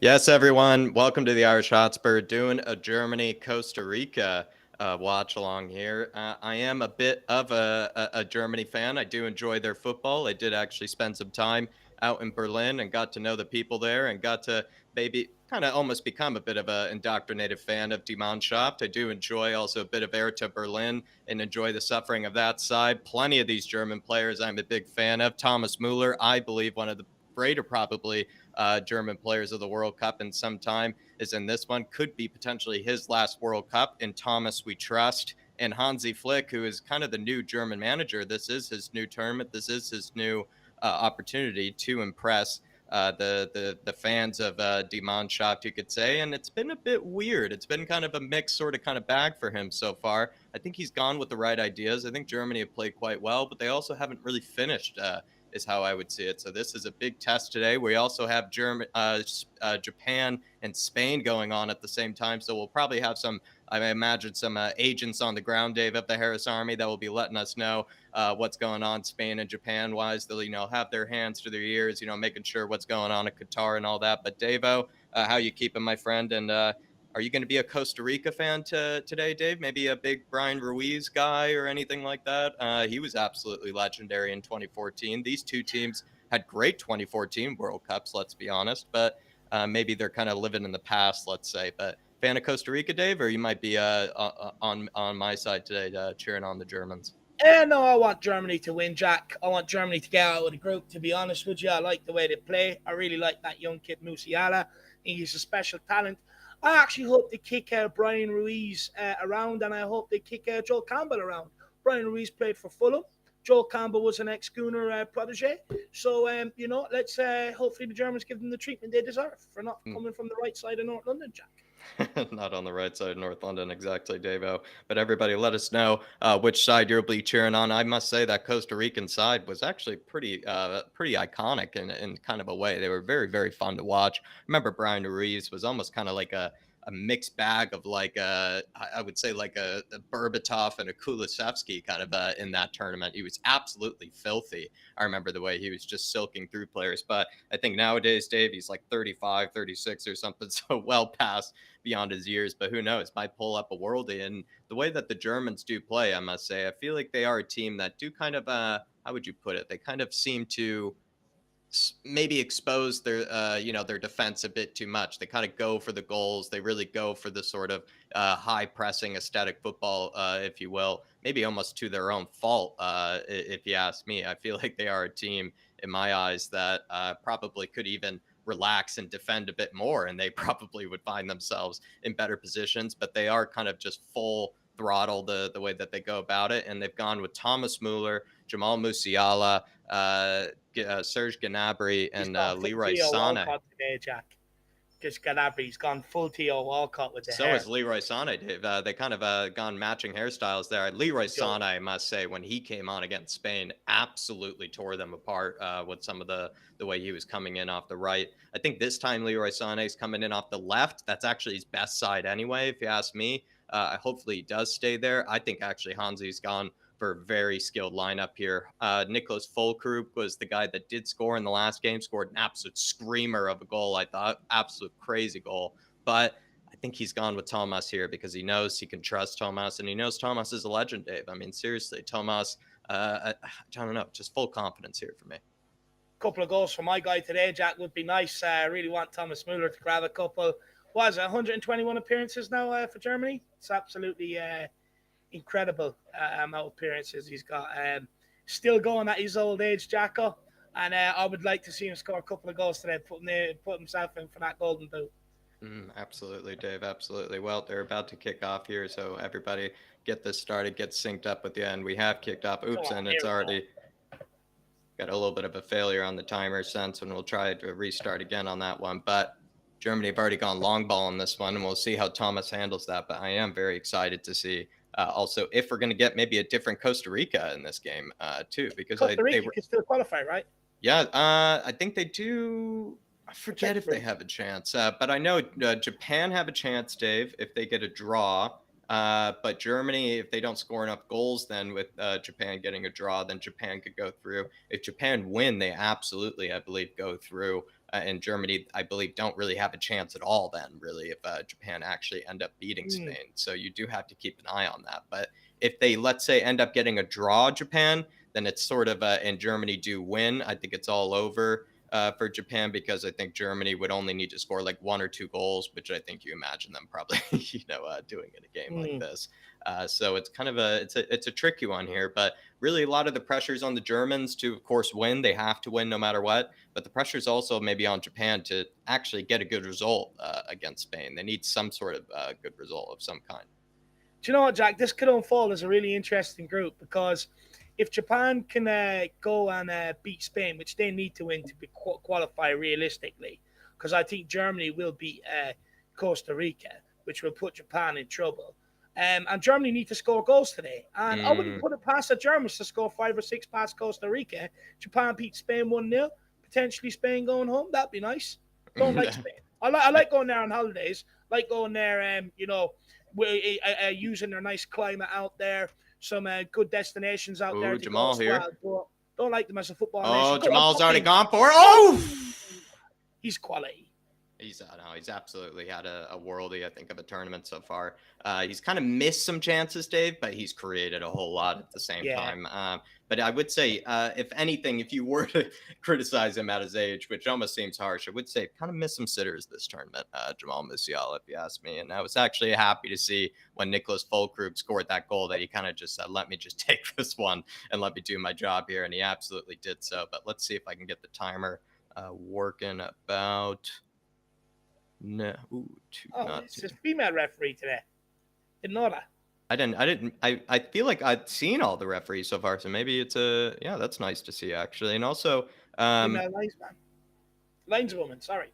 Yes, everyone. Welcome to the Irish Hotspur, doing a Germany Costa Rica watch along here. I am a bit of a Germany fan. I do enjoy their football. I did actually spend some time out in Berlin and got to know the people there and got to maybe kind of almost become a bit of an indoctrinated fan of Die Mannschaft. I do enjoy also a bit of Hertha Berlin and enjoy the suffering of that side. Plenty of these German players I'm a big fan of. Thomas Muller, I believe one of the greater probably German players of the World Cup in some time is in this one. Could be potentially his last World Cup. In Thomas, we trust. And Hansi Flick, who is kind of the new German manager, this is his new tournament. This is his new opportunity to impress the fans of Die Mannschaft, you could say. And it's been a bit weird. It's been kind of a mixed sort of kind of bag for him so far. I think he's gone with the right ideas. I think Germany have played quite well, but they also haven't really finished. Is how I would see it. So this is a big test today. We also have Japan and Spain going on at the same time. So we'll probably have some, I imagine, some agents on the ground, Dave, of the Harris Army that will be letting us know what's going on Spain and Japan wise. They'll, have their hands to their ears, making sure what's going on in Qatar and all that. But Davo, how you keeping, my friend? And are you going to be a Costa Rica fan today, Dave? Maybe a big Brian Ruiz guy or anything like that? He was absolutely legendary in 2014. These two teams had great 2014 World Cups, let's be honest, but maybe they're kind of living in the past, let's say. But fan of Costa Rica, Dave, or you might be on my side today cheering on the Germans? No, I want Germany to win, Jack. I want Germany to get out of the group, to be honest with you. I like the way they play. I really like that young kid, Musiala. I think he's a special talent. I actually hope they kick Brian Ruiz around, and I hope they kick Joel Campbell around. Brian Ruiz played for Fulham. Joel Campbell was an ex-Schooner protege. So, let's hopefully the Germans give them the treatment they deserve for not coming from the right side of North London, Jack. Not on the right side of North London, exactly, Davo. But everybody, let us know which side you'll be cheering on. I must say that Costa Rican side was actually pretty iconic in kind of a way. They were very, very fun to watch. I remember Brian Ruiz was almost kind of like a mixed bag of like I would say like a Berbatov and a Kulisevsky kind of in that tournament. He was absolutely filthy. I remember the way he was just silking through players. But I think nowadays, Dave, he's like 35, 36 or something, so well past beyond his years, but who knows? Might pull up a worldie. And the way that the Germans do play, I must say, I feel like they are a team that do kind of, how would you put it? They kind of seem to maybe expose their their defense a bit too much. They kind of go for the goals. They really go for the sort of high pressing aesthetic football, if you will, maybe almost to their own fault, if you ask me. I feel like they are a team in my eyes that probably could even relax and defend a bit more, and they probably would find themselves in better positions, but they are kind of just full throttle the way that they go about it. And they've gone with Thomas Muller, Jamal Musiala, Serge Gnabry, He's and gone full Leroy Theo Sané. Walcott today, Jack. Just He's gone full Theo Walcott with the So is hair. Leroy Sané, Dave. They kind of gone matching hairstyles there. Leroy Sané, I must say, when he came on against Spain, absolutely tore them apart with some of the way he was coming in off the right. I think this time Leroy Sané is coming in off the left. That's actually his best side anyway, if you ask me. Hopefully he does stay there. I think actually Hansi's gone for a very skilled lineup here. Nicholas Fulkrug was the guy that did score in the last game, scored an absolute screamer of a goal, I thought. Absolute crazy goal. But I think he's gone with Thomas here because he knows he can trust Thomas, and he knows Thomas is a legend, Dave. I mean, seriously, Thomas, I don't know, just full confidence here for me. Couple of goals for my guy today, Jack, would be nice. I really want Thomas Muller to grab a couple. Was it 121 appearances now for Germany? It's absolutely incredible amount of appearances he's got. Still going at his old age, Jacko. And I would like to see him score a couple of goals today, put himself in for that golden boot. Absolutely, Dave. Absolutely. Well, they're about to kick off here, so everybody get this started, get synced up with the end. We have kicked off. Come Oops, on, and here it's we go. already got a little bit of a failure on the timer sense, and we'll try to restart again on that one. But Germany have already gone long ball on this one, and we'll see how Thomas handles that. But I am very excited to see also if we're going to get maybe a different Costa Rica in this game too, because Costa they Rica were, can still qualify, right? yeah, I think they do. I forget if they Potentially. have a chance, but I know Japan have a chance, Dave, if they get a draw. But Germany, if they don't score enough goals, then with Japan getting a draw, then Japan could go through. If Japan win, they absolutely, I believe, go through. and Germany, I believe, don't really have a chance at all then, really, if Japan actually end up beating Spain. So you do have to keep an eye on that. But if they, let's say, end up getting a draw Japan, then it's sort of, and Germany do win, I think it's all over for Japan, because I think Germany would only need to score like 1 or 2 goals, which I think you imagine them probably, doing in a game like this. So it's kind of it's a tricky one here, but really a lot of the pressures on the Germans to, of course, win. They have to win no matter what, but the pressure is also maybe on Japan to actually get a good result against Spain. They need some sort of good result of some kind. Do you know what, Jack? This could unfold as a really interesting group, because if Japan can go and beat Spain, which they need to win to qualify realistically, because I think Germany will beat Costa Rica, which will put Japan in trouble. And Germany need to score goals today. And I wouldn't put it past the Germans to score 5 or 6 past Costa Rica. Japan beat Spain 1-0. Potentially Spain going home. That'd be nice. Don't like Spain. I like going there on holidays. Like going there, using their nice climate out there. Some good destinations out there to Jamal go here. as well. But don't like them as a football nation. nation. Jamal's already gone for it. Oh! He's quality. He's absolutely had a worldie, I think, of a tournament so far. He's kind of missed some chances, Dave, but he's created a whole lot at the same time. But I would say, if anything, if you were to criticize him at his age, which almost seems harsh, I would say kind of missed some sitters this tournament, Jamal Musiala, if you ask me. And I was actually happy to see when Nicholas Füllkrug scored that goal that he kind of just said, let me just take this one and let me do my job here. And he absolutely did so. But let's see if I can get the timer working about... No, it's a female referee today. Didn't know that. I feel like I'd seen all the referees so far, so maybe it's that's nice to see, actually. And also female lineswoman, sorry.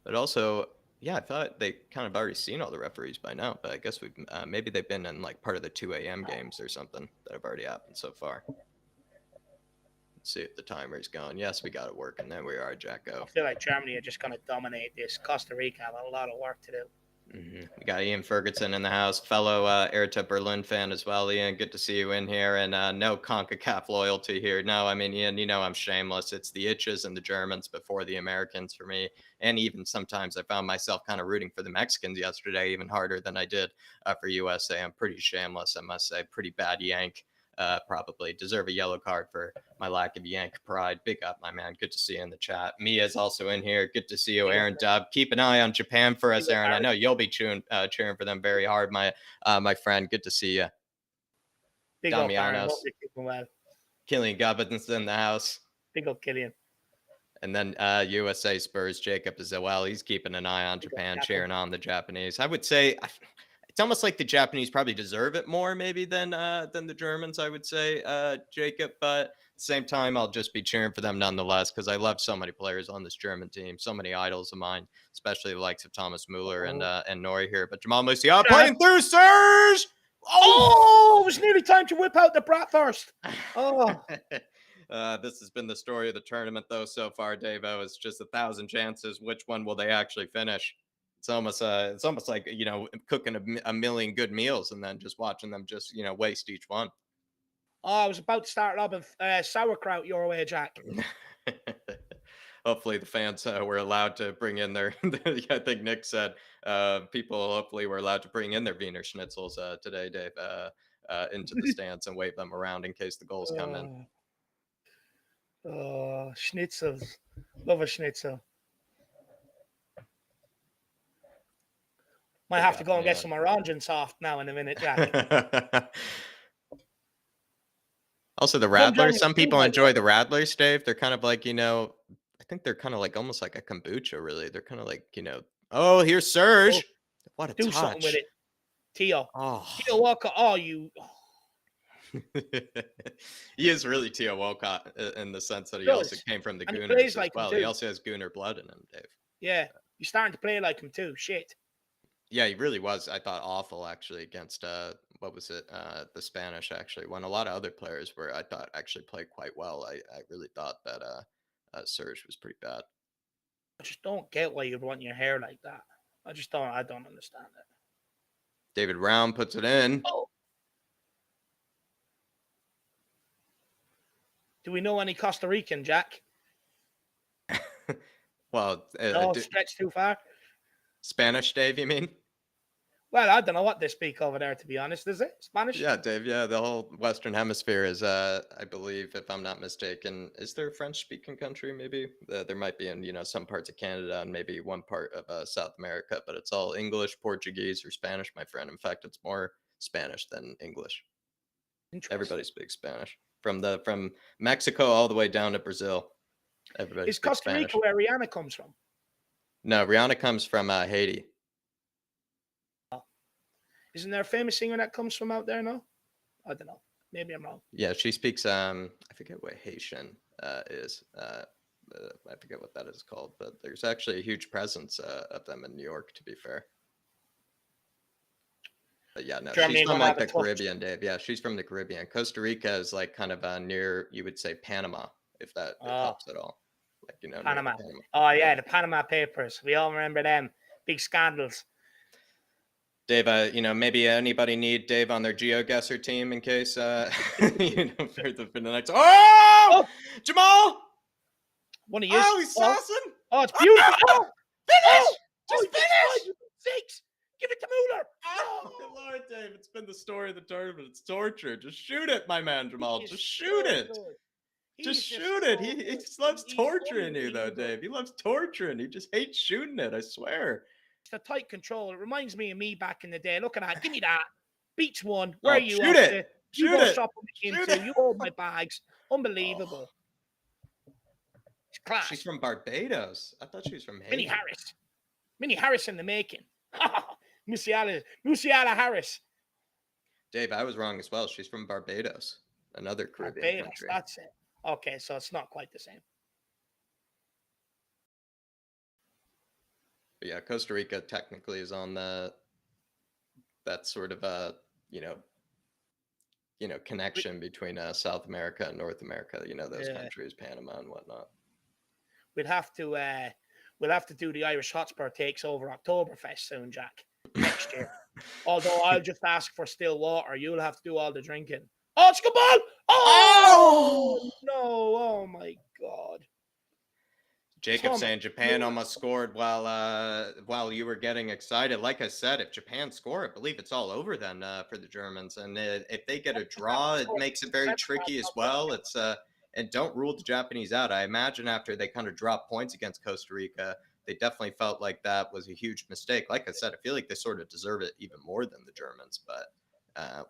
But also, I thought they kind of already seen all the referees by now, but I guess we've maybe they've been in like part of the 2 a.m. games or something that have already happened so far. See if the timer's going. Yes, we got it working. There we are, Jacko. I feel like Germany are just going to dominate this. Costa Rica have a lot of work to do. We got Ian Ferguson in the house, fellow Hertha Berlin fan as well. Ian, good to see you in here. And no CONCACAF loyalty here. No, I mean, Ian, I'm shameless. It's the itches and the Germans before the Americans for me. And even sometimes I found myself kind of rooting for the Mexicans yesterday, even harder than I did for USA. I'm pretty shameless, I must say. Pretty bad Yank. Probably deserve a yellow card for my lack of Yank pride. Big up, my man. Good to see you in the chat. Mia's also in here. Good to see you, Aaron Dubb. Keep an eye on Japan for us, Aaron. I know you'll be cheering for them very hard, my friend. Good to see you. Big up, Aaron. Hope you're keeping well. Killian Gubbins in the house. Big up, Killian. And then USA Spurs Jacob as well. He's keeping an eye on Japan, cheering on the Japanese. I would say it's almost like the Japanese probably deserve it more maybe than the Germans, I would say, Jacob. But at the same time, I'll just be cheering for them nonetheless, because I love so many players on this German team, so many idols of mine, especially the likes of Thomas Muller and Nori here. But Jamal Musiala playing through, Serge! Oh, it was nearly time to whip out the Bratwurst. Oh. This has been the story of the tournament, though, so far, Davo. It's just 1,000 chances. Which one will they actually finish? It's almost like, cooking a million good meals and then just watching them just, waste each one. Oh, I was about to start lobbing sauerkraut your way, Jack. Hopefully the fans were allowed to bring in their, I think Nick said, people hopefully were allowed to bring in their Wiener Schnitzels today, Dave, into the stands and wave them around in case the goals come in. Oh, schnitzels. Love a schnitzel. Might have to go and get some Orangen soft now in a minute, Jack. Also, the Radlers. Some people enjoy the Radlers, Dave. They're kind of like, I think they're kind of like almost like a kombucha, really. They're kind of like, oh, here's Serge. Oh, what a touch. Do something with it. Theo. Oh. Theo Walcott. Oh, you. He is really Theo Walcott in the sense that he also came from the Gooners as well. He also has Gooner blood in him, Dave. Yeah. You're starting to play like him too. Shit. Yeah, he really was. I thought awful actually against what was it? The Spanish actually. When a lot of other players were, I thought actually played quite well. I really thought that Serge was pretty bad. I just don't get why you want your hair like that. I don't understand it. David Round puts it in. Oh. Do we know any Costa Rican, Jack? Well, No, stretch too far. Spanish, Dave, you mean? Well, I don't know what they speak over there, to be honest. Is it Spanish? Yeah, Dave. Yeah, the whole Western Hemisphere is, I believe, if I'm not mistaken, is there a French-speaking country? Maybe there might be in some parts of Canada and maybe one part of South America, but it's all English, Portuguese, or Spanish, my friend. In fact, it's more Spanish than English. Everybody Interesting. speaks Spanish from Mexico all the way down to Brazil. Everybody Is speaks Costa Spanish. Rica where Rihanna comes from? No, Rihanna comes from Haiti. Isn't there a famous singer that comes from out there? No, I don't know. Maybe I'm wrong. Yeah, she speaks. I forget what Haitian is. I forget what that is called, but there's actually a huge presence of them in New York. To be fair, but yeah, no, Germany she's from gonna like have a the tough. Caribbean, Dave. Yeah, she's from the Caribbean. Costa Rica is like kind of near, you would say, Panama, if that helps at all. Like near Panama. Panama. Oh yeah, the Panama Papers. We all remember them big scandals. Dave, maybe anybody need Dave on their GeoGuessr team in case, for the next. Oh! Jamal! One of you. Oh, he's saucing! Oh, it's beautiful! Oh! Finish! Just finish! 6! Give it to Mueller! Oh, good Lord, Dave. It's been the story of the tournament. It's torture. Just shoot it, my man, Jamal. Just shoot it. Just shoot it. He just loves torturing you, though, Dave. He loves torturing. He just hates shooting it, I swear. It's a tight control. It reminds me of me back in the day. Look at that. Give me that. Beach one. Where are you? Shoot it. You go shopping with him too. You hold my bags. Unbelievable. It's class. She's from Barbados. I thought she was from Haiti. Minnie Harris. Minnie Harris in the making. Musiala Harris. Dave, I was wrong as well. She's from Barbados. Another Caribbean country. That's it. Okay, so it's not quite the same. But yeah, Costa Rica technically is on that sort of connection between South America and North America. Those countries, Panama and whatnot. We'll have to do the Irish Hotspur takes over Oktoberfest soon, Jack. Next year. Although I'll just ask for still water. You'll have to do all the drinking. Oh, it's a good ball! Oh no! Oh my God! Jacob saying Japan almost scored while you were getting excited. Like I said, if Japan score, I believe it's all over then for the Germans. And if they get a draw, it makes it very tricky as well. It's and don't rule the Japanese out. I imagine after they kind of dropped points against Costa Rica, they definitely felt like that was a huge mistake. Like I said, I feel like they sort of deserve it even more than the Germans. But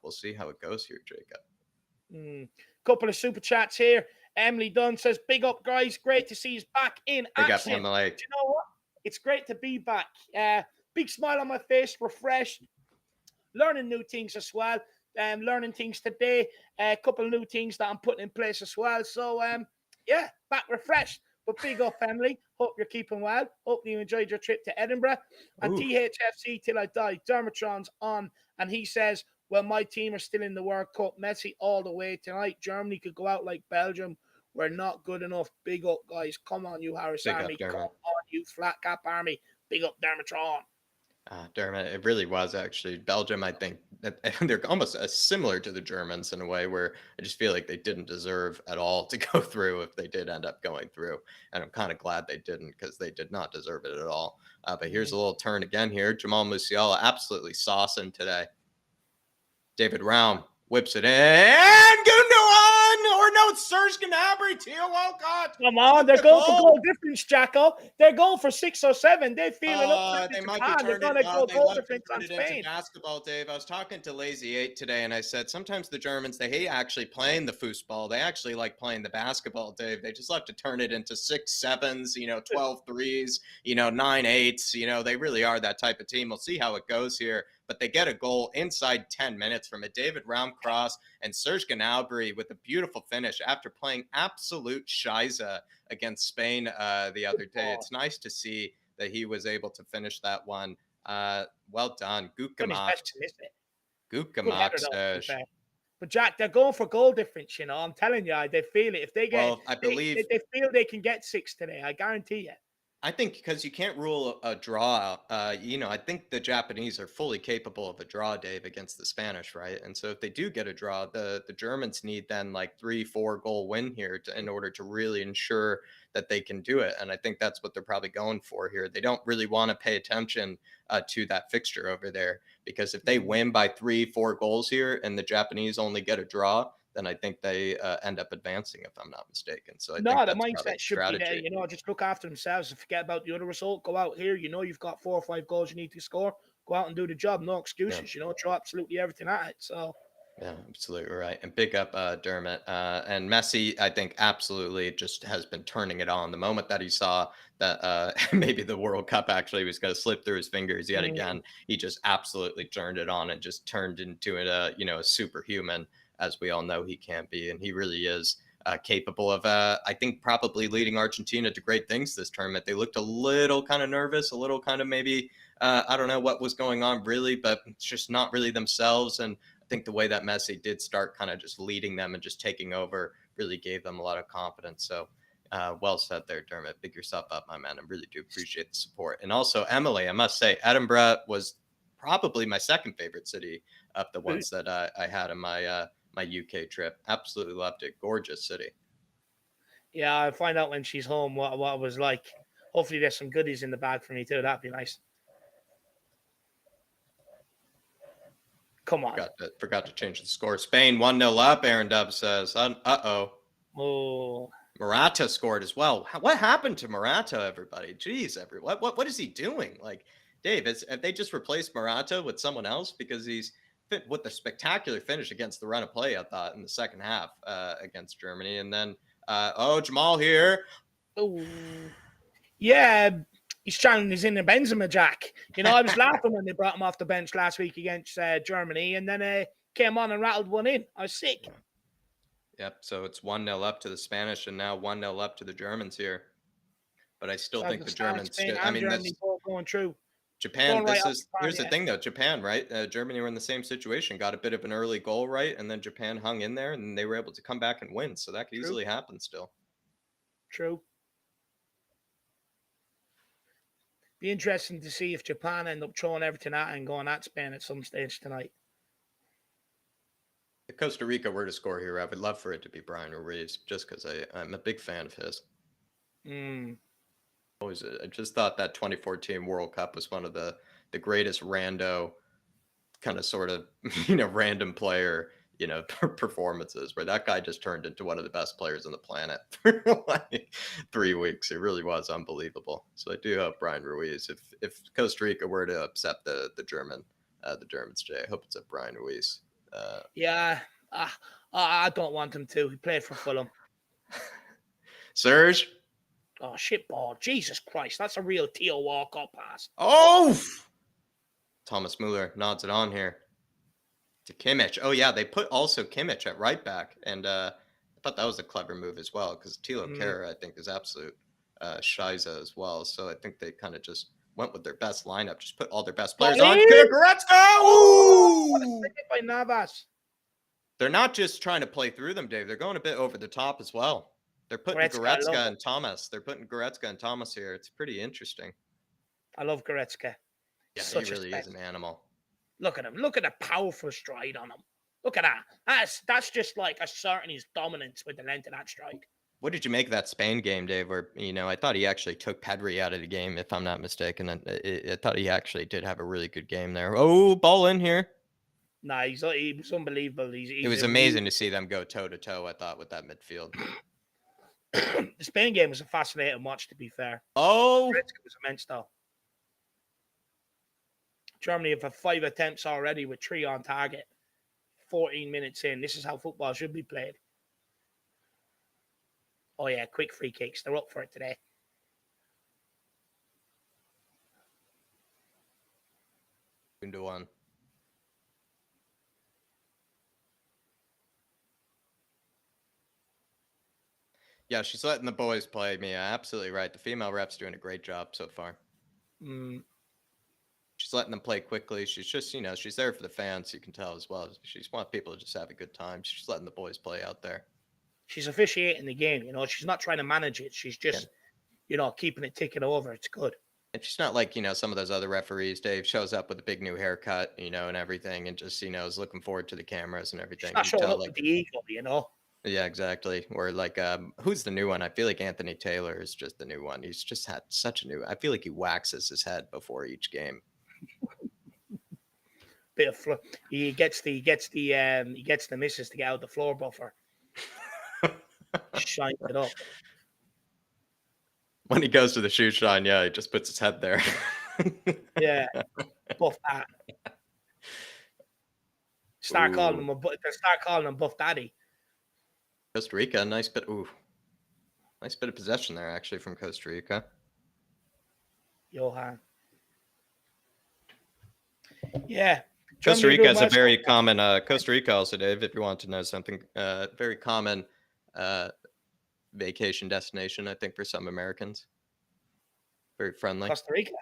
we'll see how it goes here, Jacob. Couple of super chats here. Emily Dunn says, big up, guys. Great to see you back in action. Big up, Emily. You know what? It's great to be back. Big smile on my face, refreshed, learning new things as well. Learning things today. A couple of new things that I'm putting in place as well. So, yeah, back refreshed. But big up, Emily. Hope you're keeping well. Hope you enjoyed your trip to Edinburgh. And THFC till I die. Dermotron's on. And he says, well, my team are still in the World Cup. Messi all the way tonight. Germany could go out like Belgium. We're not good enough. Big up, guys. Come on, you Harris Army. Come on, you Flat Cap Army. Big up, Dermotron. Dermot, it really was actually. Belgium, I think, they're almost similar to the Germans in a way where I just feel like they didn't deserve at all to go through if they did end up going through. And I'm kind of glad they didn't because they did not deserve it at all. But here's a little turn again here. Jamal Musiala absolutely saucing today. David Raum whips it in. Gundogan! Or no, it's Serge Gnabry, Theo Walcott. Come on, they're going for goal difference, Jacko. They're going for 6 or 7. They're feeling up. They might be turning it into basketball, Dave. I was talking to Lazy 8 today, and I said sometimes the Germans, they hate actually playing the foosball. They actually like playing the basketball, Dave. They just love to turn it into 6 7s, 12 3s, 9 8s. They really are that type of team. We'll see how it goes here. But they get a goal inside 10 minutes from a David Raum cross and Serge Gnabry with a beautiful finish after playing absolute shiza against Spain the other day. It's nice to see that he was able to finish that one. Well done. Gut gemacht. Gut gemacht, Serge. But Jack, they're going for goal difference, I'm telling you, they feel it. If they get, I believe they feel they can get 6 today. I guarantee you. I think because you can't rule a draw, I think the Japanese are fully capable of a draw, Dave, against the Spanish, right? And so if they do get a draw, the Germans need then like 3-4 goal win here in order to really ensure that they can do it. And I think that's what they're probably going for here. They don't really want to pay attention to that fixture over there, because if they win by 3-4 goals here and the Japanese only get a draw, then I think they end up advancing, if I'm not mistaken. So I think No, the that's probably mindset the should be there, strategy. just look after themselves and forget about the other result. Go out here, you've got 4 or 5 goals you need to score. Go out and do the job. No Yeah. excuses, throw absolutely everything at it. So Yeah, absolutely right. And big up Dermot. And Messi, I think, absolutely just has been turning it on. The moment that he saw that maybe the World Cup actually was going to slip through his fingers yet again, he just absolutely turned it on and just turned into a superhuman, as we all know he can be. And he really is capable of, I think, probably leading Argentina to great things this tournament. They looked a little kind of nervous, a little kind of maybe, I don't know what was going on really, but it's just not really themselves. And I think the way that Messi did start kind of just leading them and just taking over really gave them a lot of confidence. So well said there, Dermot. Big yourself up, my man. I really do appreciate the support. And also, Emily, I must say, Edinburgh was probably my second favorite city of the ones that I had in my UK trip. Absolutely loved it. Gorgeous city. yeah, I'll find out when she's home what it was like. Hopefully, there's some goodies in the bag for me too. That'd be nice. Come on. Forgot to change the score. Spain 1-0 up, Aaron Dub says. Uh-oh. Oh. Morata scored as well. What happened to Morata, everybody? Jeez, what is he doing? Like, Dave, have they just replaced Morata with someone else? Because he's with the spectacular finish against the run of play, I thought, in the second half against Germany. And then, Jamal here. Oh. Yeah, he's in the Benzema jack. I was laughing when they brought him off the bench last week against Germany, and then came on and rattled one in. I was sick. Yep. So it's 1-0 up to the Spanish, and now 1-0 up to the Germans here. But I still think the Germans. Germany both going through. Japan. Here's the thing though. Japan, right? Germany were in the same situation. Got a bit of an early goal, right, and then Japan hung in there, and they were able to come back and win. So that could easily happen still. True. Be interesting to see if Japan end up throwing everything at and going at Spain at some stage tonight. If Costa Rica were to score here, I would love for it to be Brian Ruiz, just because I'm a big fan of his. I just thought that 2014 World Cup was one of the greatest rando kind of sort of random player performances, where that guy just turned into one of the best players on the planet for like 3 weeks. It really was unbelievable. So I do hope Brian Ruiz, if Costa Rica were to upset the Germans today, I hope it's a Brian Ruiz. Yeah, I don't want him to. He played for Fulham. Serge. Oh, shit ball. Jesus Christ. That's a real Theo Walcott pass. Oh! Thomas Muller nods it on here to Kimmich. Oh, yeah. They put also Kimmich at right back. And I thought that was a clever move as well, because Thilo Kehrer, I think, is absolute shiza as well. So I think they kind of just went with their best lineup. Just put all their best players on. Goretzka! Ooh! By Navas. They're not just trying to play through them, Dave. They're going a bit over the top as well. They're putting Goretzka and Thomas. They're putting Goretzka and Thomas here. It's pretty interesting. I love Goretzka. Yeah, he really is an animal. Look at him. Look at the powerful stride on him. Look at that. That's just like asserting his dominance with the length of that stride. What did you make of that Spain game, Dave? Where I thought he actually took Pedri out of the game, if I'm not mistaken. I thought he actually did have a really good game there. Oh, ball in here. Nah, he was unbelievable. It was amazing to see them go toe to toe, I thought, with that midfield. The Spain game was a fascinating watch, to be fair. Oh, it was immense, though. Germany have had 5 attempts already with 3 on target. 14 minutes in. This is how football should be played. Oh, yeah, quick free kicks. They're up for it today. Into one. Yeah, she's letting the boys play. Mia, absolutely right. The female ref's doing a great job so far. She's letting them play quickly. She's just, she's there for the fans. You can tell as well. She just wants people to just have a good time. She's letting the boys play out there. She's officiating the game. She's not trying to manage it. She's just keeping it ticking over. It's good. It's just not like, some of those other referees, Dave shows up with a big new haircut, and everything, and just, is looking forward to the cameras and She's everything. not You showing tell, up with the ego, yeah, exactly. Or like, who's the new one? I feel like Anthony Taylor is just the new one. He's just had such a I feel like he waxes his head before each game. Bit of he gets the missus to get out the floor buffer. Shine it up. When he goes to the shoe shine, yeah, he just puts his head there. Yeah, Buff that. Start calling him Buff Daddy. Costa Rica, nice bit of possession there, actually, from Costa Rica. Johan. Yeah. Costa Rica is a very common, Costa Rica also, Dave, if you want to know something, very common vacation destination, I think, for some Americans. Very friendly. Costa Rica?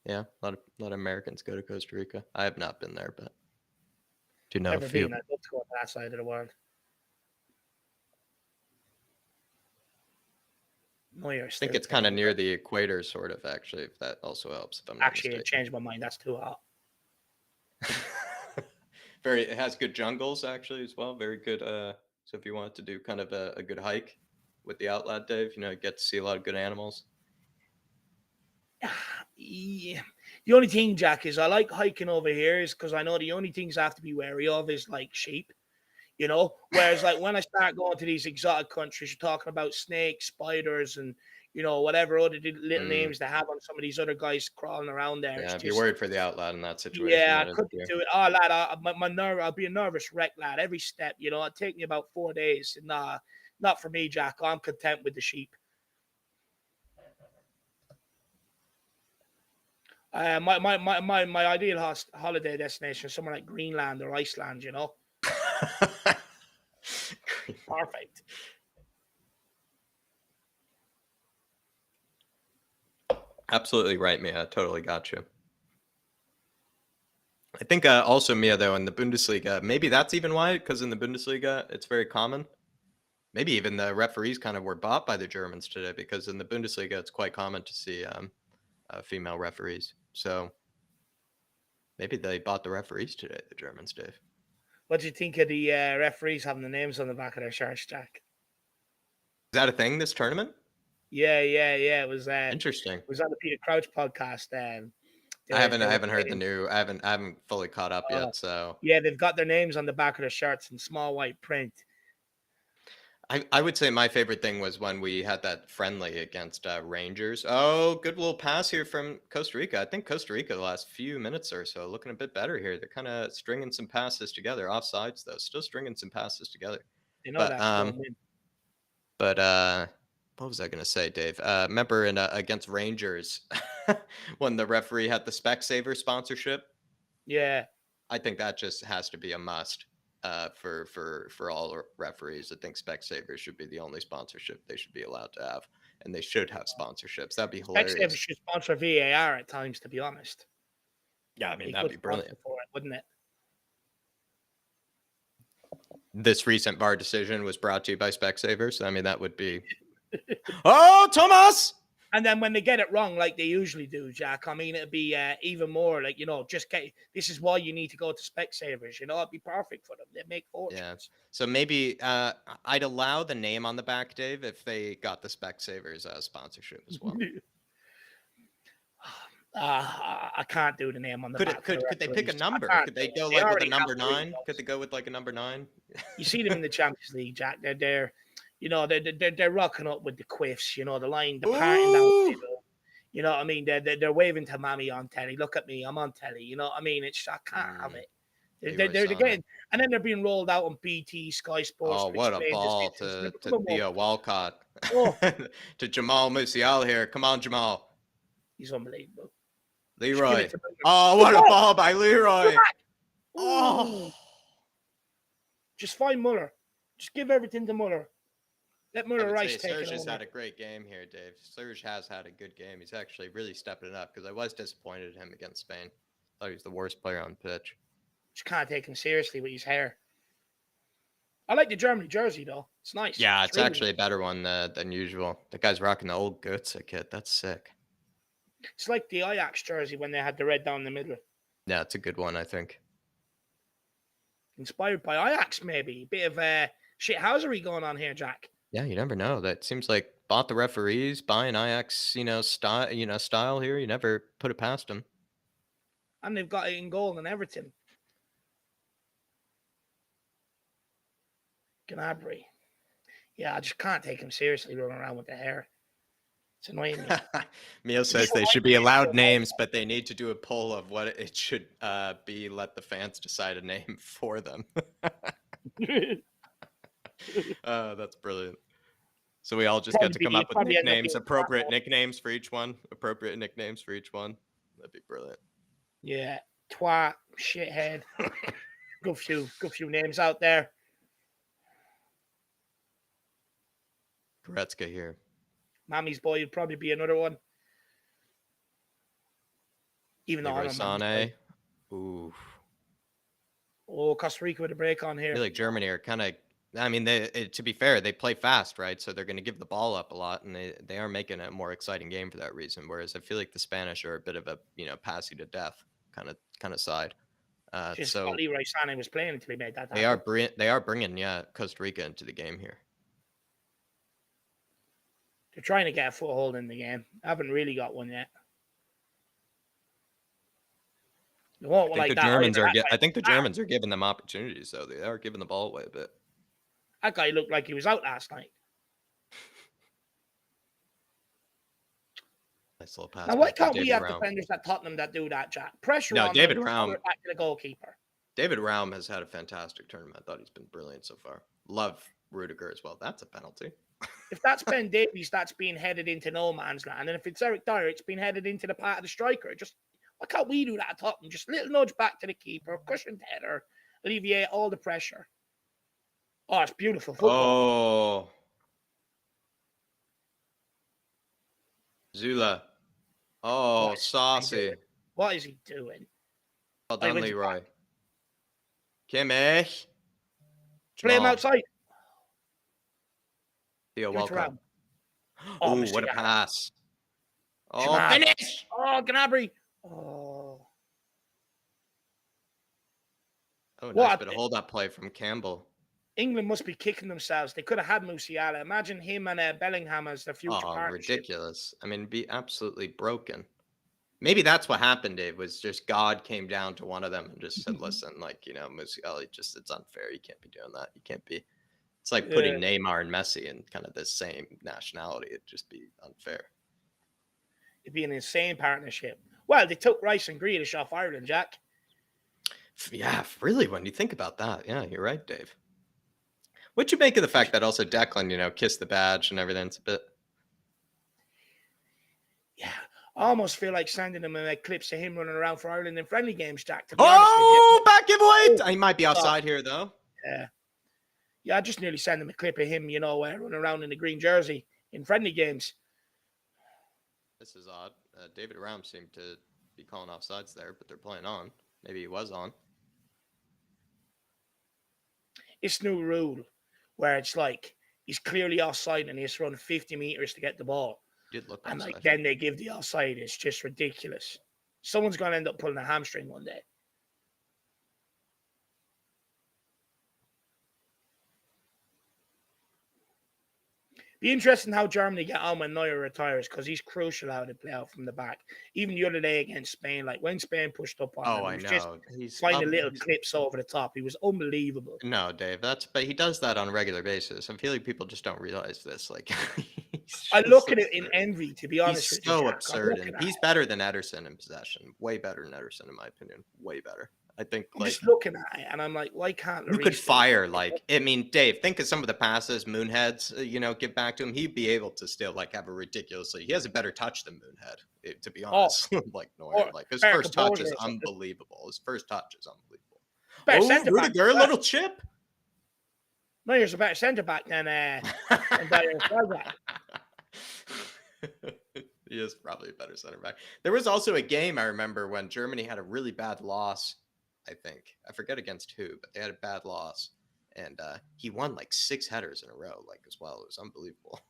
Yeah, a lot of Americans go to Costa Rica. I have not been there, but do know Never a few. been. I'd love to go to that side of the world. No, I think it's kind of near the equator, sort of, actually, if that also helps. If I'm not mistaken. It changed my mind. That's too hot. It has good jungles, actually, as well. Very good. So if you want to do kind of a good hike with the outlet, Dave, you get to see a lot of good animals. Yeah. The only thing, Jack, is I like hiking over here is because I know the only things I have to be wary of is like sheep, whereas like when I start going to these exotic countries, you're talking about snakes, spiders, and whatever other little names they have on some of these other guys crawling around there. Yeah, you're worried for the outlet in that situation. Yeah, I couldn't do it. Oh, lad, I'll be a nervous wreck, lad. Every step, it'd take me about 4 days. Nah, not for me, Jack. I'm content with the sheep. My ideal holiday destination is somewhere like Greenland or Iceland, Perfect. Absolutely right, Mia. Totally got you. I think also, Mia, though, in the Bundesliga, maybe that's even why, because in the Bundesliga, it's very common. Maybe even the referees kind of were bought by the Germans today, because in the Bundesliga, it's quite common to see female referees. So maybe they bought the referees today, the Germans, Dave. What do you think of the referees having the names on the back of their shirts, Jack? Is that a thing this tournament? Yeah. It was interesting. It was on the Peter Crouch podcast. I haven't heard the new. I haven't fully caught up yet. So yeah, they've got their names on the back of their shirts in small white print. I would say my favorite thing was when we had that friendly against Rangers. Oh, good little pass here from Costa Rica. I think Costa Rica the last few minutes or so looking a bit better here. They're kind of stringing some passes together, offsides though, still stringing some passes together. They know that. But what was I going to say, Dave? Remember against Rangers when the referee had the Specsavers sponsorship? Yeah. I think that just has to be a must for all referees. I think Specsavers should be the only sponsorship they should be allowed to have, and they should have sponsorships. That'd be hilarious. Specsavers should sponsor VAR at times, to be honest. Yeah, I mean, that'd be brilliant. For it, wouldn't it? This recent VAR decision was brought to you by Specsavers. I mean, that would be... Oh, Thomas! And then when they get it wrong, like they usually do, Jack, I mean, it'd be even more like, this is why you need to go to Specsavers. It'd be perfect for them. They make fortunes. Yeah. So maybe I'd allow the name on the back, Dave, if they got the Specsavers sponsorship as well. I can't do the name on the back. Could they pick a number? Could they go like with a number 9? Could they go with like a number 9? You see them in the Champions League, Jack. They're rocking up with the quiffs, the line, the parting down the middle. You know what I mean? They're waving to mommy on telly. Look at me, I'm on telly. You know what I mean? I can't have it. They're getting, and then they're being rolled out on BT, Sky Sports. Oh, what a ball to Theo Walcott. To Jamal Musial here. Come on, Jamal. He's unbelievable. Leroy. Oh, what a ball by Leroy. Oh. Just find Muller. Just give everything to Muller. Let Muller Rice take it. Serge has had a great game here, Dave. Serge has had a good game. He's actually really stepping it up because I was disappointed in him against Spain. Thought he was the worst player on the pitch. Just can't take him seriously with his hair. I like the Germany jersey, though. It's nice. Yeah, It's it's really actually nice. a better one than usual. The guy's rocking the old Goetze kit. That's sick. It's like the Ajax jersey when they had the red down the middle. Yeah, it's a good one, I think. Inspired by Ajax, maybe. Bit of shithousery going on here, Jack. Yeah, you never know. That seems like bought the referees, buying Ajax, style here. You never put it past them. And they've got it in goal and everything. Gnabry. Yeah, I just can't take him seriously running around with the hair. It's annoying me. Mio says they should be allowed names, but they need to do a poll of what it should be. Let the fans decide a name for them. That's brilliant. So we all just get to come up with nicknames, appropriate nicknames for each one. Appropriate nicknames for each one. That'd be brilliant. Yeah, twat, shithead. Good few names out there. Goretzka here. Mammy's boy would probably be another one. Even though I'm Sane. Ooh. Oh, Costa Rica with a break on here. I feel like Germany are kind of. I mean, to be fair, they play fast, right? So they're going to give the ball up a lot, and they are making a more exciting game for that reason. Whereas I feel like the Spanish are a bit of a passy to death kind of side. Just so Leroy Sané was playing until he made that. They are bringing Costa Rica into the game here. They're trying to get a foothold in the game. Haven't really got one yet. I think the Germans are giving them opportunities, though. They are giving the ball away a bit. That guy looked like he was out last night. Nice little pass. Now, why can't we have defenders at Tottenham that do that, Jack? Pressure on David them, Raum. Back to the goalkeeper. David Raum has had a fantastic tournament. I thought he's been brilliant so far. Love Rudiger as well. That's a penalty. If that's Ben Davies, that's being headed into no man's land. And if it's Eric Dyer, it's been headed into the part of the striker. Just why can't we do that at Tottenham? Just a little nudge back to the keeper, cushioned header, alleviate all the pressure. Oh, it's beautiful football. Oh. Zula. Oh, saucy. What is he doing? Well done, Leroy. Kimmich. Play him outside. Theo, welcome. Oh, what a pass. Oh, Jamal. finish. Oh, Gnabry. Oh. Oh, nice bit of hold-up play from Campbell. England must be kicking themselves. They could have had Musiala. Imagine him and Bellingham as the future partnership. Ridiculous. I mean, be absolutely broken. Maybe that's what happened, Dave, was just God came down to one of them and just said, listen, Musiala, it's unfair. You can't be doing that. You can't be. It's like putting Neymar and Messi in kind of the same nationality. It'd just be unfair. It'd be an insane partnership. Well, they took Rice and Grealish off Ireland, Jack. Yeah, really, when you think about that. Yeah, you're right, Dave. What'd you make of the fact that also Declan, kissed the badge and everything? It's a bit. Yeah, I almost feel like sending him clips of him running around for Ireland in friendly games, Jack. To be honest with you. Back giveaway! He might be offside here, though. Yeah, I just nearly send him a clip of him, running around in the green jersey in friendly games. This is odd. David Raum seemed to be calling offsides there, but they're playing on. Maybe he was on. It's new rule where it's like he's clearly offside and he has to run 50 meters to get the ball. Did look and offside. Then they give the offside. It's just ridiculous. Someone's going to end up pulling a hamstring one day. Be interesting how Germany get on when Neuer retires because he's crucial how they play out from the back. Even the other day against Spain, like when Spain pushed up on him, he's finding little clips over the top. He was unbelievable. No, Dave, but he does that on a regular basis. I feel like people just don't realize this. Like, I look at it in envy, to be honest with you. He's so absurd, and he's better than Ederson in possession. Way better than Ederson, in my opinion. Way better. I think I'm just looking at it and I'm like, why can't you could fire Dave, think of some of the passes Moonhead's, give back to him. He'd be able to still have a ridiculously. He has a better touch than Moonhead, to be honest. Neuer, his first touch is unbelievable. His first touch is unbelievable. Rudiger, a little chip. Neuer's a better centre back than He is probably a better center back. There was also a game I remember when Germany had a really bad loss. I think I forget against who, but they had a bad loss. and he won like 6 headers in a row, like as well. It was unbelievable,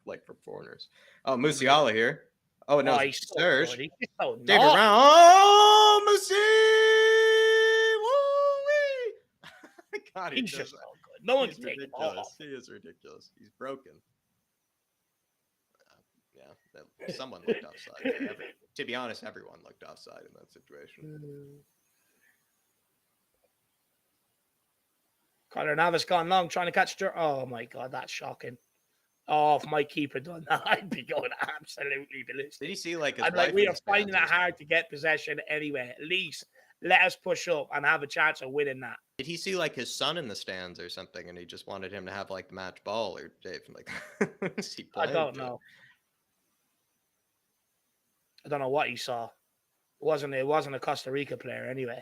like for foreigners. Oh, Musiala here. Oh no, Oh, it's he's so Serge. good. He's so David naughty. Round. Oh, Musi! Woo-wee! God, he He's does just that. so good. No one's He's taking him ridiculous. off. He is ridiculous. He's broken. Yeah, someone looked offside there. To be honest, everyone looked offside in that situation. Conor Navas gone long trying to catch Oh my god, that's shocking. Oh, if my keeper done that, I'd be going absolutely ballistic. Did he see like his I'm wife? like, we are finding it hard to get possession anyway. At least let us push up and have a chance of winning that. Did he see like his son in the stands or something, and he just wanted him to have like the match ball? Or Dave, like, is he I playing? don't know. I don't know what he saw. It wasn't a Costa Rica player anyway.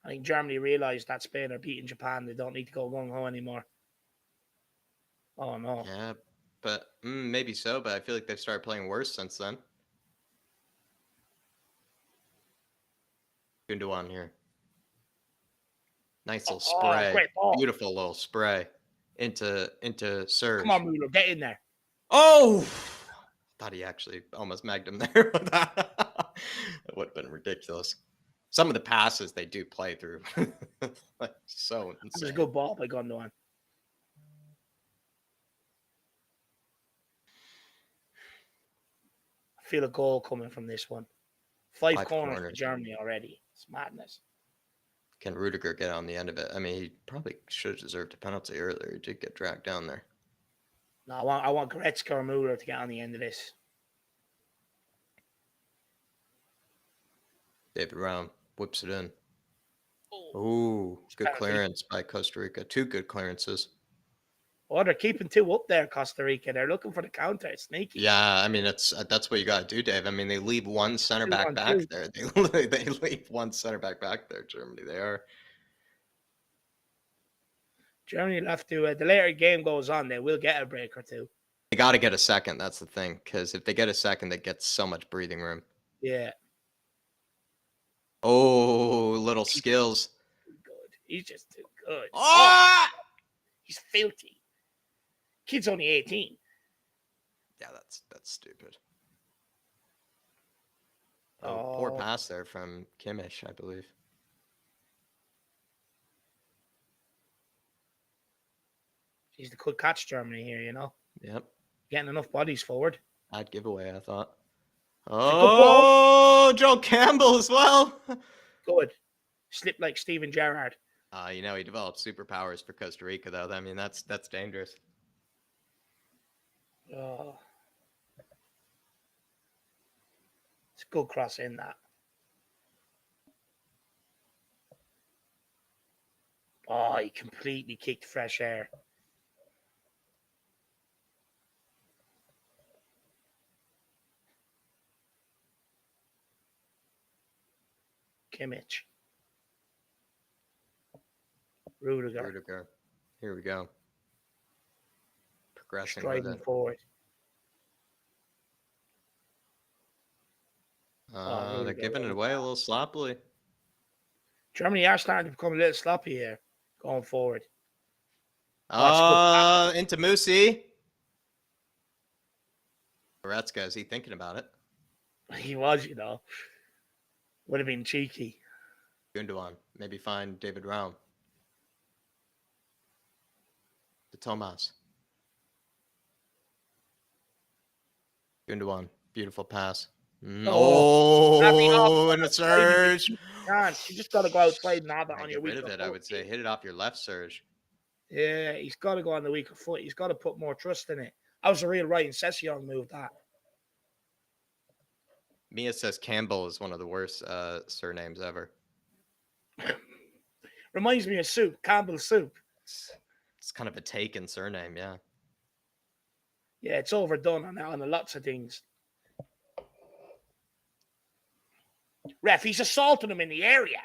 I think Germany realized that Spain are beating Japan. They don't need to go gung ho anymore. Oh no. Yeah, but maybe so. But I feel like they've started playing worse since then. Gundogan here. Nice little spray. Great ball. Beautiful little spray into Serge. Come on, Mueller, get in there. Oh, thought he actually almost magged him there. That would have been ridiculous. Some of the passes they do play through, like, so insane. That was a good ball by Gundogan. I feel a goal coming from this one. Five corners for Germany already. It's madness. Can Rudiger get on the end of it? I mean, he probably should have deserved a penalty earlier. He did get dragged down there. No, I want Goretzka or Mueller to get on the end of this. David Raum whips it in. Oh, good clearance by Costa Rica. 2 good clearances. Oh, they're keeping 2 up there, Costa Rica. They're looking for the counter. It's sneaky. Yeah, I mean, that's what you got to do, Dave. I mean, they leave one center back there. They leave one center back there, Germany. They are. Germany will have to, the later game goes on, they will get a break or 2. They got to get a second. That's the thing. Because if they get a second, they get so much breathing room. Yeah. Oh, little skills. Good. He's just too good. Oh! He's filthy. Kid's only 18. Yeah, that's stupid. Oh, poor pass there from Kimmich, I believe. He's the good catch, Germany here, you know. Yep. Getting enough bodies forward. Bad giveaway, I thought. Oh, Joel Campbell as well. Good. Slipped like Steven Gerrard. You know, he developed superpowers for Costa Rica, though. I mean, that's dangerous. Oh. It's a good cross in that. Oh, he completely kicked fresh air. Kimmich. Rudiger. Here we go. Progressing striding forward. They're giving it away a little sloppily. Germany are starting to become a little sloppy here, going forward. Into Musi. Goretzka, is he thinking about it? He was, you know. Would have been cheeky. Gundogan. Maybe find David Raum. To Thomas. Gundogan. Beautiful pass. Oh, and a Serge. You just got to go outside and have it on your weaker foot. I would say hit it off your left, Serge. Yeah, he's got to go on the weaker foot. He's got to put more trust in it. That was a real Ryan Sessegnon move, that. Mia says Campbell is one of the worst surnames ever. Reminds me of soup, Campbell's soup. It's kind of a taken surname, yeah. Yeah, it's overdone on lots of things. Ref, he's assaulting him in the area.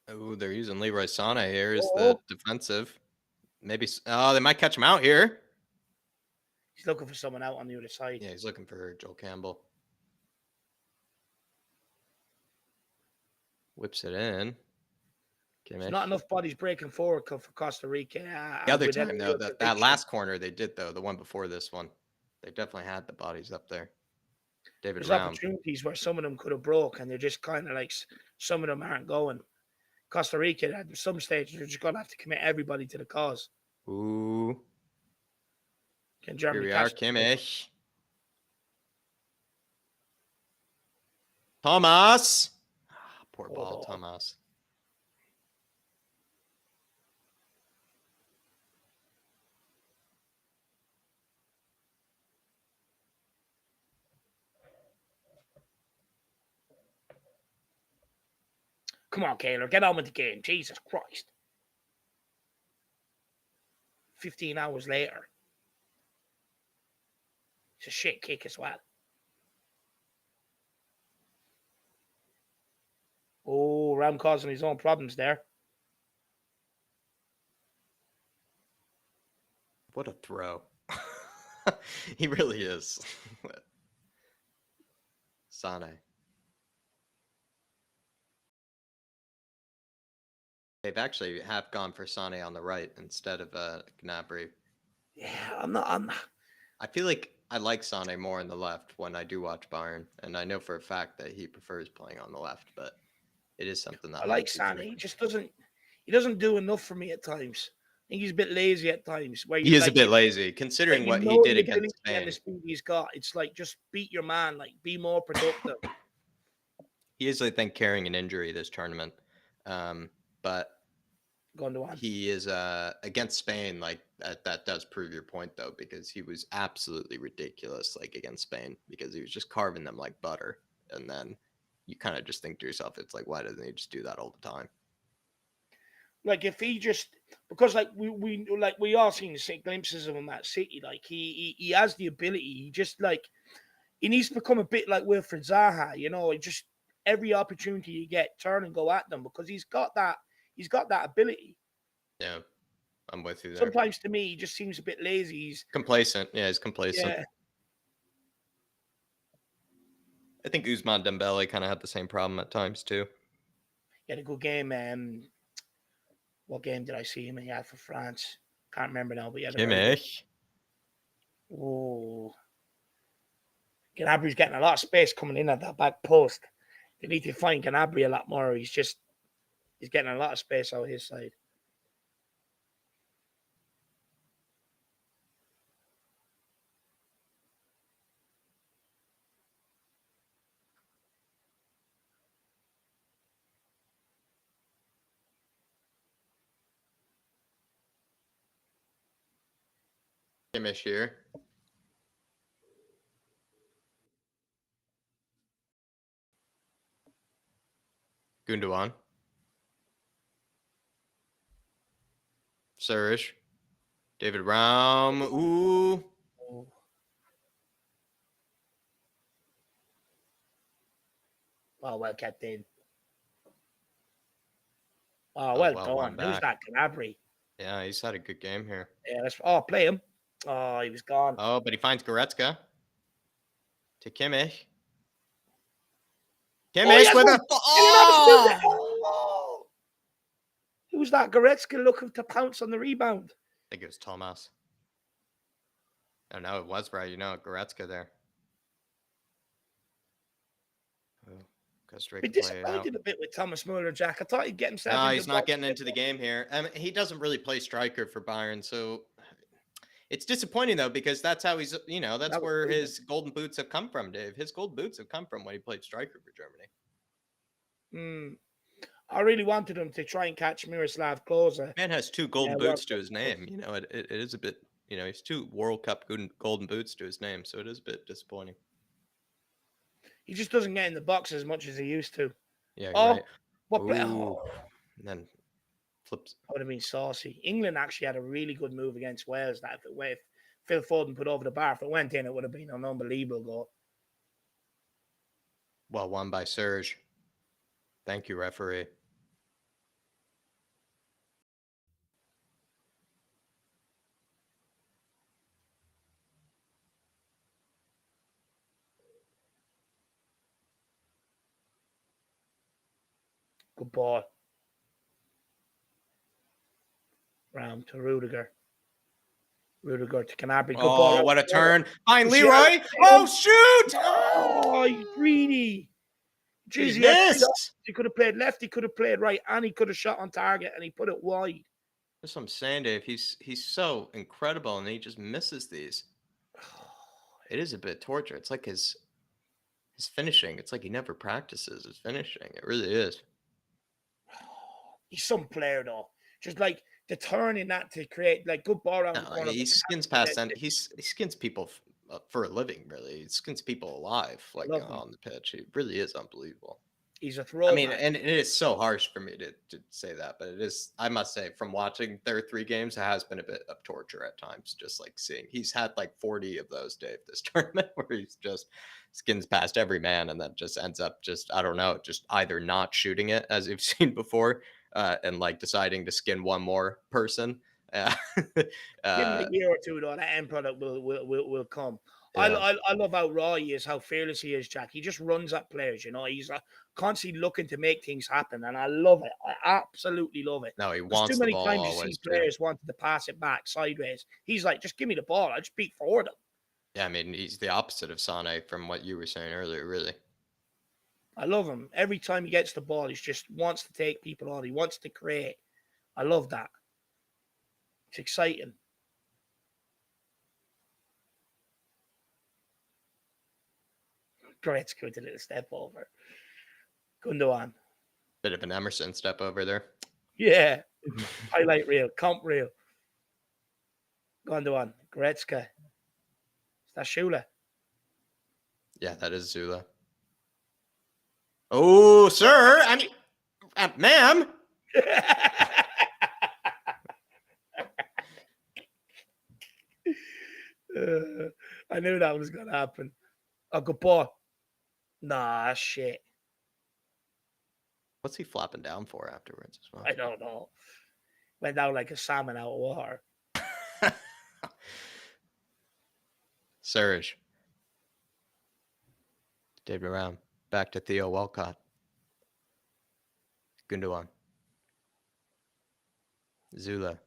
Oh, they're using Leroy Sané here as the defensive. Maybe. Oh, they might catch him out here. He's looking for someone out on the other side. Yeah, he's looking for Joel Campbell. Whips it in. There's not enough bodies breaking forward for Costa Rica. The other time, though, that last corner they did, though, the one before this one, they definitely had the bodies up there. David There's Raum. opportunities where some of them could have broke, and they're just kind of like some of them aren't going. Costa Rica, at some stage, they're just going to have to commit everybody to the cause. Ooh. Can Germany Here we are, Kimmich. Thomas. Poor ball, Thomas. Come on, Kaylor, get on with the game. Jesus Christ. 15 hours later. It's a shit kick as well. Oh, Ram causing his own problems there. What a throw. He really is. Sane. They've actually have gone for Sane on the right instead of Gnabry. Yeah, I'm not. I feel like I like Sane more on the left when I do watch Bayern, and I know for a fact that he prefers playing on the left, but it is something that I like Sane. He just doesn't. He doesn't do enough for me at times. I think he's a bit lazy at times. Where he is a bit lazy, considering what he did against Spain. And the speed he's got, it's like just beat your man, like be more productive. He is, I think, carrying an injury this tournament, but he is against Spain. Like that does prove your point, though, because he was absolutely ridiculous, like against Spain, because he was just carving them like butter, and then you kind of just think to yourself, it's like, why doesn't he just do that all the time? Like if he just, because like we all seen glimpses of him at City. Like he has the ability. He just like he needs to become a bit like Wilfried Zaha. You know, just every opportunity you get, turn and go at them, because he's got that ability. Yeah, I'm with you there. Sometimes to me, he just seems a bit lazy. He's complacent. Yeah, he's complacent. Yeah. I think Ousmane Dembele kind of had the same problem at times too. He had a good game. What game did I see him in? He had for France. Can't remember now, but he had Kimmich. Oh. Gnabry's getting a lot of space coming in at that back post. They need to find Gnabry a lot more. He's getting a lot of space out his side. Kimmich here. Gundogan. Surish. David Raum. Ooh. Oh, well kept in. Oh, well done. Who's that? Gnabry. Yeah, he's had a good game here. Yeah, play him. Oh, he was gone. Oh, but he finds Goretzka. To Kimmich. Kimmich with a... Oh! Who's that? Goretzka looking to pounce on the rebound. I think it was Thomas. Oh, no, it was right. Goretzka there. Oh, Costa Rica. Be disappointed a bit with Thomas Muller, Jack. I thought he'd get himself. No, he's not getting into the game here. I mean, he doesn't really play striker for Bayern, so it's disappointing though, because that's how he's. That's where his golden boots have come from, Dave. His gold boots have come from when he played striker for Germany. I really wanted him to try and catch Miroslav Klose. Man has 2 golden boots to his name. It is a bit. He's 2 World Cup golden boots to his name, so it is a bit disappointing. He just doesn't get in the box as much as he used to. Yeah, right. What play? Oh. And then flips. That would have been saucy. England actually had a really good move against Wales. That if Phil Foden put over the bar, if it went in, it would have been an unbelievable goal. Well won by Serge. Thank you, referee. Good ball. Round to Rudiger. Rudiger to Gnabry. Good ball. Oh, what a turn. Fine, Musiala. Leroy. Oh, shoot. Oh, he's greedy. Jeez, He he had three missed. options. He could have played left, he could have played right, and he could have shot on target, and he put it wide. That's what I'm saying, Dave. He's so incredible, and he just misses these. It is a bit torture. It's like his finishing. It's like he never practices his finishing. It really is. He's some player though. Just like the turn in that to create like good ball around the corner. He skins past and he skins people for a living. Really, he skins people alive like on the pitch. It really is unbelievable. He's a throwback. I mean, and it is so harsh for me to say that, but it is. I must say, from watching their 3 games, it has been a bit of torture at times. Just like seeing, he's had like 40 of those, Dave, this tournament, where he's just skins past every man, and then just ends up just, I don't know, just either not shooting it as you've seen before, and like deciding to skin one more person. Give him a year or two, though, that end product will come. Yeah. I love how raw he is, how fearless he is, Jack. He just runs at players, you know. He's constantly looking to make things happen, and I love it. I absolutely love it. No, he wants too many the ball times you see players wanted to pass it back sideways. He's like, just give me the ball. I'll just beat forward him. Yeah, I mean, he's the opposite of Sane from what you were saying earlier, really. I love him. Every time he gets the ball, he just wants to take people on. He wants to create. I love that. It's exciting. Goretzka with a little step over. Gundogan. Bit of an Emerson step over there. Yeah. Highlight reel. Comp reel. Gundogan. Goretzka. Is that Shula? Yeah, that is Zula. Oh, sir. I mean, ma'am. I knew that was going to happen. A good ball. Nah, shit. What's he flopping down for afterwards as well? I don't know. Went down like a salmon out of water. Surge. David around. Back to Theo Walcott. Gundogan. Zula. I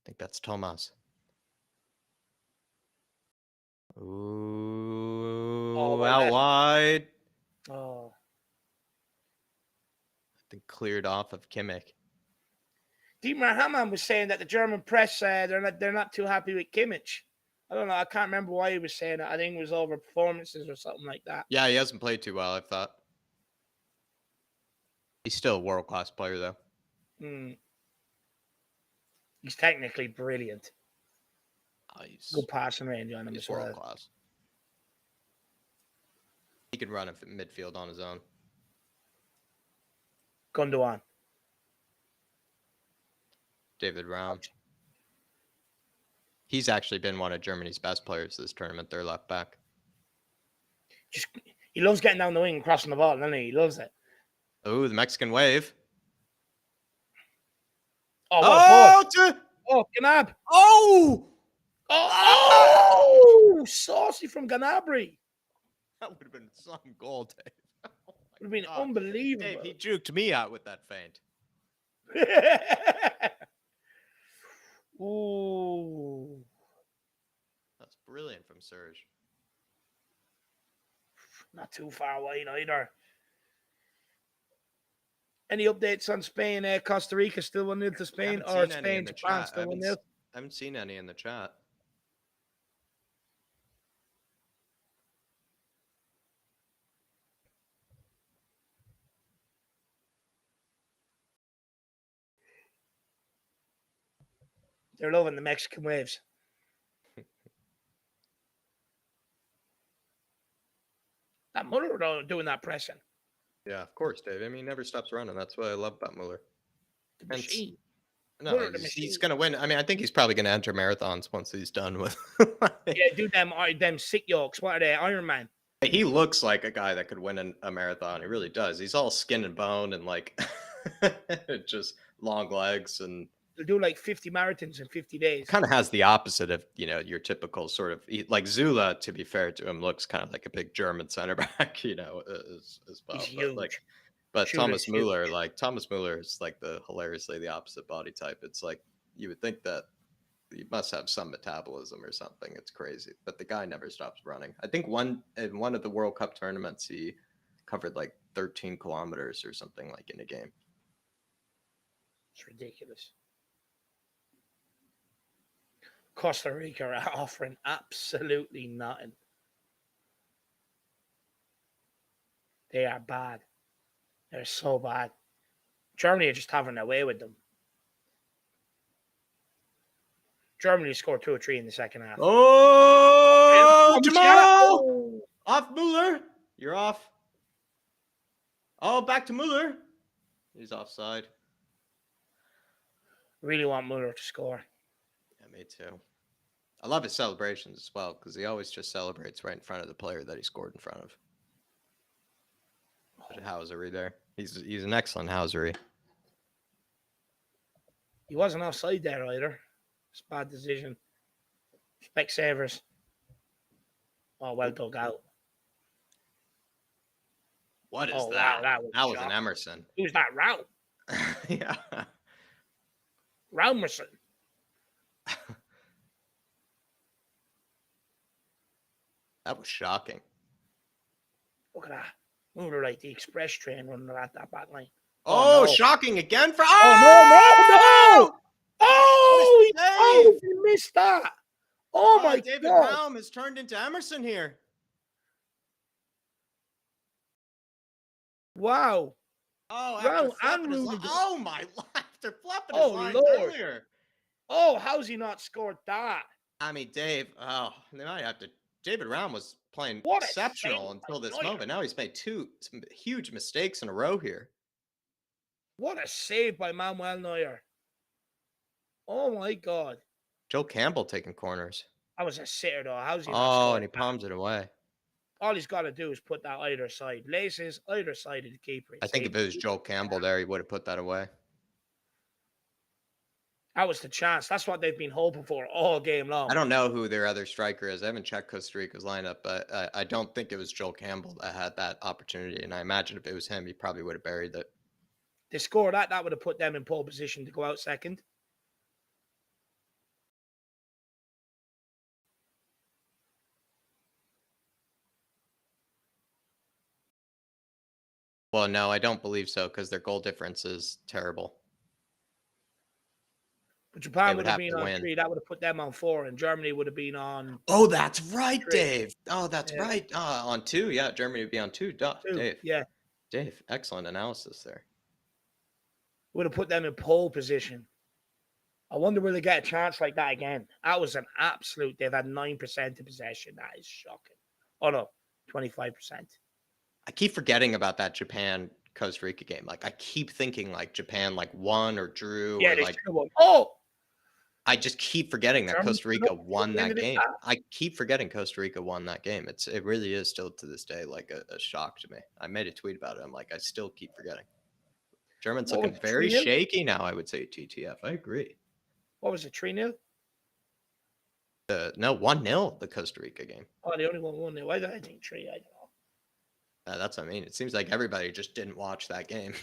think that's Tomas. Ooh, out wide. Oh. I think cleared off of Kimmich. Dietmar Hamann was saying that the German press they're not too happy with Kimmich. I don't know. I can't remember why he was saying that. I think it was over performances or something like that. Yeah, he hasn't played too well, I thought. He's still a world-class player, though. He's technically brilliant. Good passing range on him as well. World-class. He can run in midfield on his own. Gundogan. David Raum. He's actually been one of Germany's best players this tournament. Their left back. He loves getting down the wing and crossing the ball, doesn't he? He loves it. Oh, the Mexican wave. Oh, Gnab. Oh, saucy from Gnabry. That would have been some goal, Dave. Would have been unbelievable. Dave, he juked me out with that feint. Ooh. That's brilliant from Serge. Not too far away either. Any updates on Spain? Costa Rica still 1-0 to Spain, or Spain to France still 1-0? I haven't seen any in the chat. They're loving the Mexican waves. That Muller doing that pressing. Yeah, of course, Dave. I mean, he never stops running. That's what I love about Muller. The machine. No, he's going to win. I mean, I think he's probably going to enter marathons once he's done with. Yeah, do them sick yokes. What are they? Iron Man. He looks like a guy that could win a marathon. He really does. He's all skin and bone and like just long legs and They'll do like 50 marathons in 50 days. Kind of has the opposite of, your typical sort of like Zula, to be fair to him, looks kind of like a big German center back, as well. He's huge. But Shooter's Thomas Muller is like hilariously the opposite body type. It's like you would think that he must have some metabolism or something. It's crazy, but the guy never stops running. I think in one of the World Cup tournaments, he covered like 13 kilometers or something like in a game. It's ridiculous. Costa Rica are offering absolutely nothing. They are bad. They're so bad. Germany are just having their way with them. Germany scored 2 or 3 in the second half. Oh, Jamal! Off Muller. You're off. Oh, back to Muller. He's offside. Really want Muller to score. Yeah, me too. I love his celebrations as well because he always just celebrates right in front of the player that he scored in front of. But Housery there. He's an excellent Housery. He wasn't offside there either. It's a bad decision. Specsavers. Oh, well dug out. What is that? Wow, that was an Emerson. Who's that? Rout? Yeah. Raumerson. That was shocking. Look at that. Moving like the express train running at that back line. Oh, no. Shocking again for. Oh, no! Oh, he missed that. Oh, my David God. David Raum has turned into Emerson here. Wow. Oh, oh my! After flapping his line earlier. Oh, how's he not scored that? I mean, Dave. Oh, they might have to. David Raum was playing exceptional until this moment. Now he's made some huge mistakes in a row here. What a save by Manuel Neuer. Oh my God. Joe Campbell taking corners. That was a sitter though. How's he not scored? And he palms it away. All he's got to do is put that either side. Laces either side of the keeper. I think if it was Joe Campbell there, he would have put that away. That was the chance. That's what they've been hoping for all game long. I don't know who their other striker is. I haven't checked Costa Rica's lineup, but I don't think it was Joel Campbell that had that opportunity. And I imagine if it was him, he probably would have buried it. They scored that would have put them in pole position to go out second. Well, no, I don't believe so because their goal difference is terrible. But Japan would have been on 3. That would have put them on 4, and Germany would have been on. Oh, that's right, 3. Dave. Oh, that's right. On 2. Yeah, Germany would be on 2. 2. Dave. Yeah. Dave, excellent analysis there. Would have put them in pole position. I wonder will they get a chance like that again. That was an absolute. They've had 9% of possession. That is shocking. Oh no, 25%. I keep forgetting about that Japan Costa Rica game. Like I keep thinking like Japan like won or drew. Yeah, or like won. Oh. I just keep forgetting that Costa Rica won that game. I keep forgetting Costa Rica won that game. It really is still to this day like a shock to me. I made a tweet about it. I'm like, I still keep forgetting. Germans looking very shaky now, I would say, TTF. I agree. What was it, 3-0? No, 1-0, the Costa Rica game. Oh, they only won 1-0. Why did I think 3? I don't know. That's what I mean. It seems like everybody just didn't watch that game.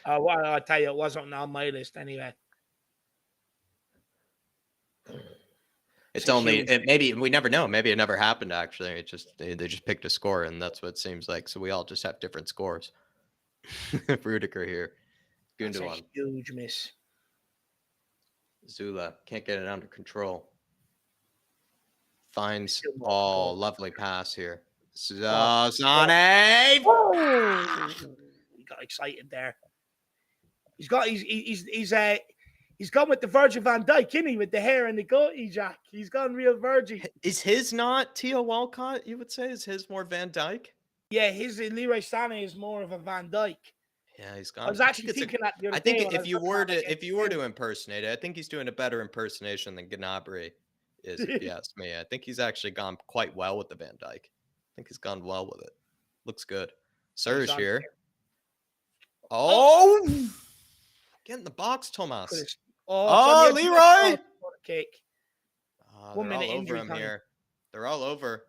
Well, I'll tell you, it wasn't on my list anyway. It's maybe we never know. Maybe it never happened. Actually, it just they just picked a score, and that's what it seems like. So we all just have different scores. Rudiger here, That's a huge miss. Zula can't get it under control. Finds lovely pass here. Sane. Oh, he got excited there. He's gone with the Virgil van Dijk, isn't he? With the hair and the goatee, Jack. He's gone real Virgil. Is his not Theo Walcott, you would say? Is his more Van Dijk? Yeah, his Leroy Sané is more of a Van Dijk. Yeah, he's gone. I was actually thinking that the other day. I think if you were to impersonate it, I think he's doing a better impersonation than Gnabry is, if you ask me. I think he's actually gone quite well with the Van Dijk. I think he's gone well with it. Looks good. Serge here. Oh! Get in the box, Tomas. Oh, it's on the Oh, edge of that Leroy! box. What a kick. One They're all minute over injury him time. here. They're all over.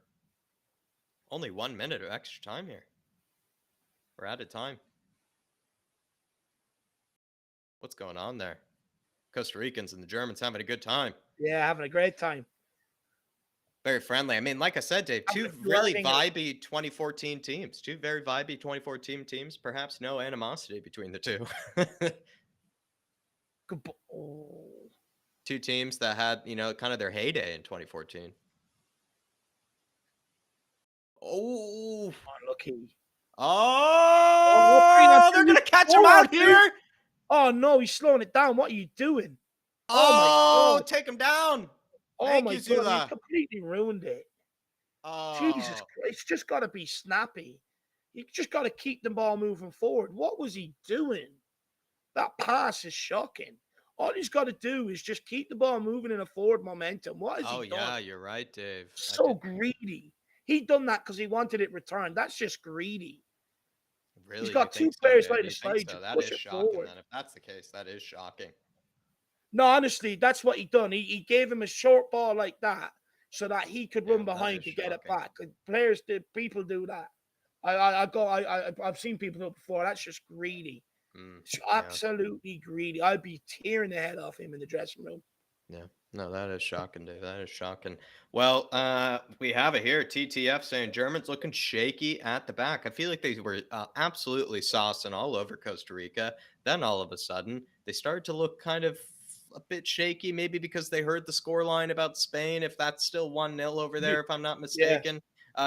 Only 1 minute of extra time here. We're out of time. What's going on there? Costa Ricans and the Germans having a good time. Yeah, having a great time. Very friendly. I mean, like I said, Dave, Having two a few really everything. vibey 2014 teams. Two very vibey 2014 teams. Perhaps no animosity between the two. Oh. Two teams that had, kind of their heyday in 2014. Oh, Unlucky. Oh, 3-on-2 oh, they're going with to catch him out 4-on-2. here. Oh, no, he's slowing it down. What are you doing? Oh, my Oh, God. take him down. Oh, Thank my you, God. He Zula. completely ruined it. Jesus Oh, Christ. It's just got to be snappy. You just got to keep the ball moving forward. What was he doing? That pass is shocking. All he's got to do is just keep the ball moving in a forward momentum. What has oh he done? yeah, you're right, Dave. I So did greedy. He done that because he wanted it returned. That's just greedy. He's really. You got two think so, players by Dave? the You think side so? to That push is it shocking. forward. Then, if that's the case, that is shocking. No, honestly, that's what he done. He gave him a short ball like that so that he could Yeah, run that behind is to get it shocking. back. People do that. I've seen people do it before. That's just greedy. It's Yeah. absolutely greedy. I'd be tearing the head off him in the dressing room. Yeah. No, that is shocking, Dave. That is shocking. Well, we have it here. TTF saying Germans looking shaky at the back. I feel like they were absolutely saucing all over Costa Rica. Then all of a sudden, they started to look kind of a bit shaky, maybe because they heard the score line about Spain, if that's still 1-0 over there, if I'm not Yeah. mistaken.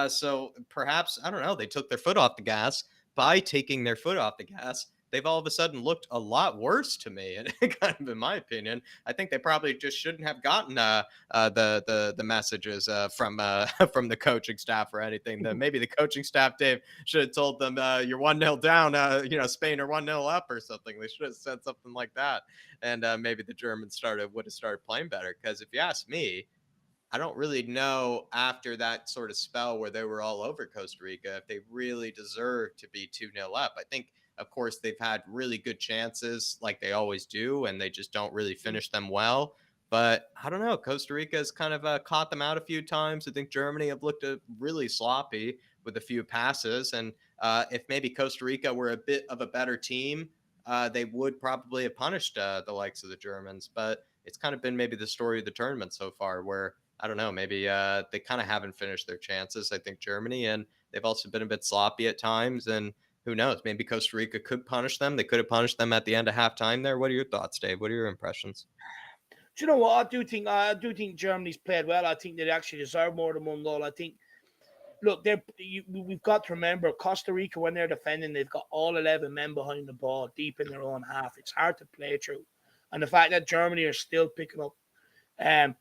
So perhaps, I don't know, they took their foot off the gas. By taking their foot off the gas, they've all of a sudden looked a lot worse to me, and kind of in my opinion. I think they probably just shouldn't have gotten the messages from from the coaching staff or anything. Maybe the coaching staff, Dave, should have told them you're 1-0 down. Spain are 1-0 up or something. They should have said something like that, and maybe the Germans would have started playing better. Because if you ask me, I don't really know after that sort of spell where they were all over Costa Rica if they really deserve to be 2-0 up. I think, of course, they've had really good chances like they always do, and they just don't really finish them well. But I don't know. Costa Rica has kind of caught them out a few times. I think Germany have looked really sloppy with a few passes. And if maybe Costa Rica were a bit of a better team, they would probably have punished the likes of the Germans. But it's kind of been maybe the story of the tournament so far where I don't know, maybe they kind of haven't finished their chances, I think, Germany, and they've also been a bit sloppy at times. And who knows, maybe Costa Rica could punish them. They could have punished them at the end of halftime there. What are your thoughts, Dave? What are your impressions? Do you know what? I do think Germany's played well. I think they actually deserve more than one goal. I think look, we've got to remember Costa Rica, when they're defending, they've got all 11 men behind the ball deep in their own half. It's hard to play through. And the fact that Germany are still picking up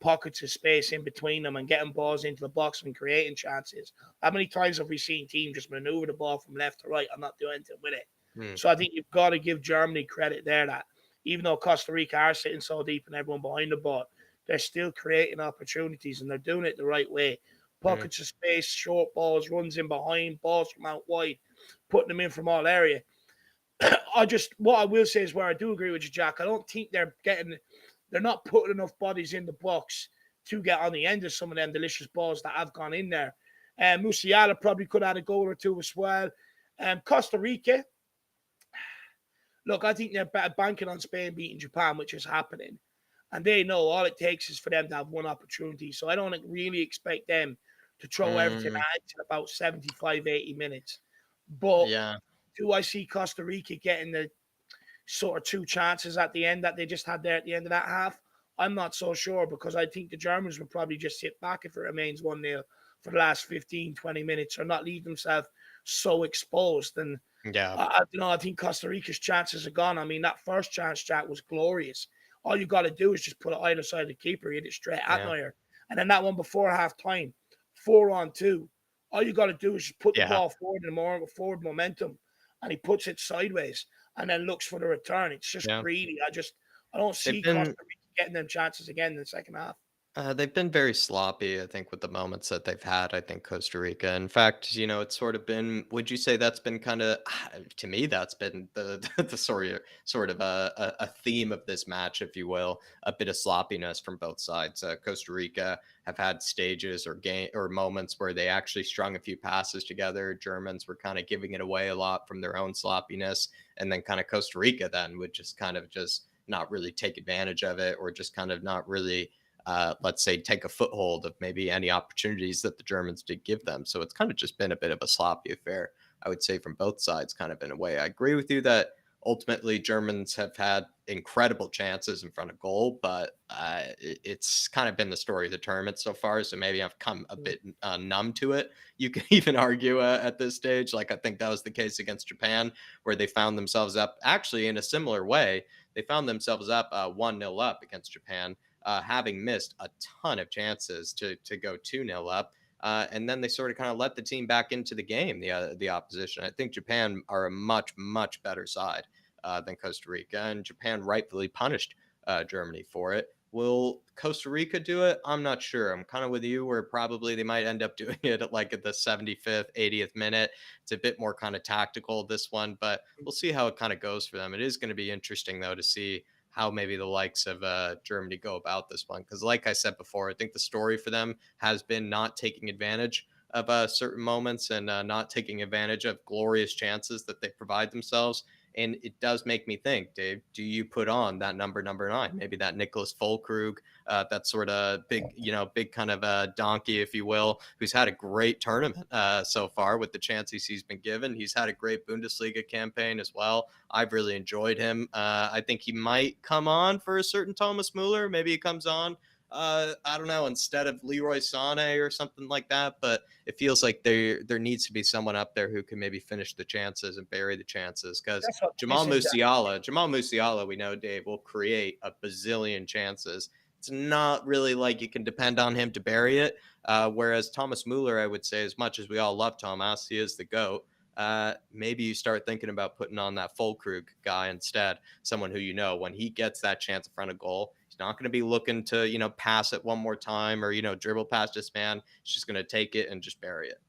pockets of space in between them and getting balls into the box and creating chances. How many times have we seen teams just maneuver the ball from left to right and not do anything with it? Mm, So I think you've got to give Germany credit there that even though Costa Rica are sitting so deep and everyone behind the ball, they're still creating opportunities and they're doing it the right way. mm, Pockets of space, short balls, runs in behind, balls from out wide, putting them in from all area. What I will say is where I do agree with you, Jack. I don't think they're not putting enough bodies in the box to get on the end of some of them delicious balls that have gone in there. Musiala probably could have had a goal or two as well. Costa Rica, look, I think they're banking on Spain beating Japan, which is happening. And they know all it takes is for them to have one opportunity. So I don't really expect them to throw everything mm, at it in about 75, 80 minutes. But yeah, do I see Costa Rica getting the sort of two chances at the end that they just had there at the end of that half? I'm not so sure because I think the Germans will probably just sit back if it remains 1-0 for the last 15, 20 minutes or not leave themselves so exposed. And yeah, I think Costa Rica's chances are gone. I mean, that first chance, Jack, was glorious. All you got to do is just put it either side of the keeper, hit it straight at yeah, Neuer. And then that one before half time, 4-on-2. All you got to do is just put the yeah. ball forward in more forward momentum, and he puts it sideways and then looks for the return. It's just Yeah. greedy. I don't They've see Costa been Rica getting them chances again in the second half. They've been very sloppy, I think, with the moments that they've had. I think Costa Rica. In fact, it's sort of been. Would you say that's been kind of to me? That's been the the sort of a theme of this match, if you will. A bit of sloppiness from both sides. Costa Rica have had stages or game or moments where they actually strung a few passes together. Germans were kind of giving it away a lot from their own sloppiness, and then kind of Costa Rica then would just kind of just not really take advantage of it, or just kind of not really let's say, take a foothold of maybe any opportunities that the Germans did give them. So it's kind of just been a bit of a sloppy affair, I would say, from both sides, kind of in a way. I agree with you that ultimately Germans have had incredible chances in front of goal, but it's kind of been the story of the tournament so far. So maybe I've come a bit numb to it. You can even argue at this stage, like I think that was the case against Japan, where they found themselves up actually in a similar way. They found themselves up 1-0 up against Japan, having missed a ton of chances to go 2-0 up. And then they sort of kind of let the team back into the game, the opposition. I think Japan are a much better side than Costa Rica, and Japan rightfully punished Germany for it. Will Costa Rica do it? I'm not sure. I'm kind of with you, where probably they might end up doing it at the 75th, 80th minute. It's a bit more kind of tactical, this one, but we'll see how it kind of goes for them. It is going to be interesting, though, to see how maybe the likes of Germany go about this one. Because, like I said before, I think the story for them has been not taking advantage of certain moments, and not taking advantage of glorious chances that they provide themselves. And it does make me think, Dave, do you put on that number nine? Maybe that Nicholas Fulkrug, that sort of big, big kind of donkey, if you will, who's had a great tournament so far with the chances he's been given. He's had a great Bundesliga campaign as well. I've really enjoyed him. I think he might come on for a certain Thomas Muller. Maybe he comes on, I don't know, instead of Leroy Sané or something like that. But it feels like there needs to be someone up there who can maybe finish the chances and bury the chances. Because That's what Jamal missing. Musiala, Jamal Musiala, we know, Dave, will create a bazillion chances. It's not really like you can depend on him to bury it. Whereas Thomas Muller, I would say, as much as we all love Thomas, he is the GOAT. Maybe you start thinking about putting on that Fulkrug guy instead, someone who, when he gets that chance in front of goal, he's not going to be looking to, pass it one more time, or, dribble past this man. He's just going to take it and just bury it.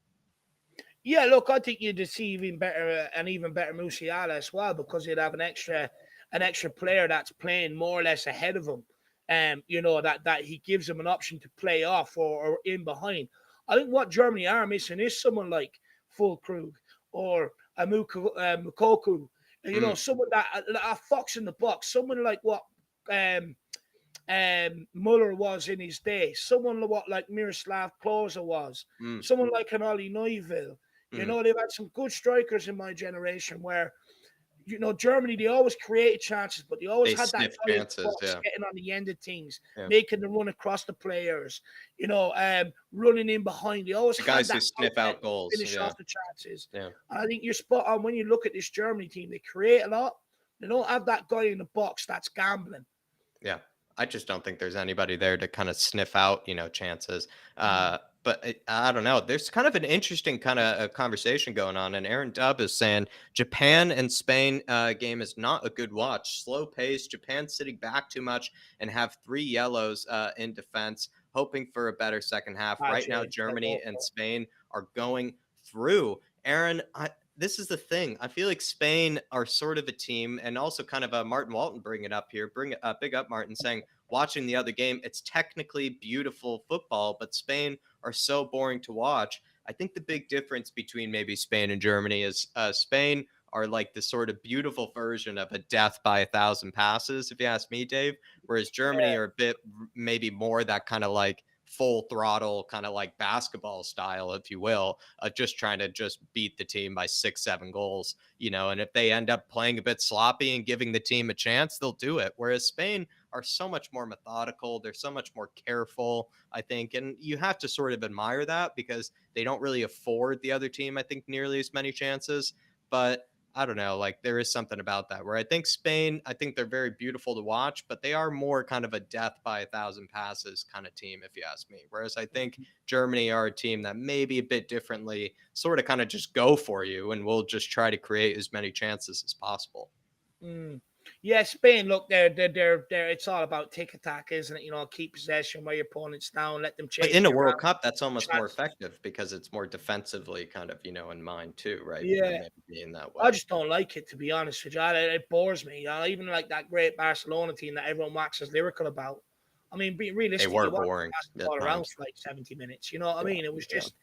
Yeah, look, I think you'd see even better Musiala as well, because you'd have an extra player that's playing more or less ahead of him. That he gives him an option to play off or in behind. I think what Germany are missing is someone like Fulkrug or Mukoku. Mm, Someone that a fox in the box, someone like what um, Muller was in his day, someone like Miroslav Klose was, mm, someone like an Ollie Neuville. mm. They've had some good strikers in my generation where, Germany, they always created chances, but they always They had that sniff guy in the chances. box Yeah. getting on the end of things, Yeah. making the run across the players, running in behind. They always The had guys who that sniff outlet out to goals. finish Yeah. off the chances. Yeah. And I think you're spot on when you look at this Germany team. They create a lot. They don't have that guy in the box that's gambling. Yeah. I just don't think there's anybody there to kind of sniff out, chances. Mm. I don't know. There's kind of an interesting kind of conversation going on. And Aaron Dubb is saying Japan and Spain game is not a good watch. Slow pace. Japan sitting back too much and have 3 yellows in defense, hoping for a better second half. Ah, Right now, James, I Germany don't and know. Spain are going through. Aaron, this is the thing. I feel like Spain are sort of a team, and also kind of Martin Walton bring it up here. Bring it big up, Martin, saying watching the other game, it's technically beautiful football, but Spain are so boring to watch. I think the big difference between maybe Spain and Germany is Spain are like the sort of beautiful version of a death by 1,000 passes, if you ask me, Dave. Whereas Germany are a bit maybe more that kind of like full throttle, kind of like basketball style, if you will, just trying to just beat the team by 6, 7 goals, and if they end up playing a bit sloppy and giving the team a chance, they'll do it. Whereas Spain are so much more methodical. They're so much more careful, I think. And you have to sort of admire that, because they don't really afford the other team, I think, nearly as many chances. But I don't know, like there is something about that where I think Spain, I think they're very beautiful to watch, but they are more kind of a death by 1,000 passes kind of team, if you ask me. Whereas I think Germany are a team that maybe a bit differently sort of kind of just go for you and will just try to create as many chances as possible. Mm. Yeah, Spain. Look, they're. It's all about tick attack, isn't it? Keep possession, wear your opponents down, let them But chase in a you World around. Cup, that's almost more Chances. effective because it's more defensively kind of, in mind too, right? Yeah, Maybe being that I way. just don't like it, to be honest with you. It bores me. Even like that great Barcelona team that everyone waxes lyrical about. I mean, being They realistic, were you want to boring pass the at ball around times. for like 70 minutes. You know what I Yeah, mean? It was yeah. just,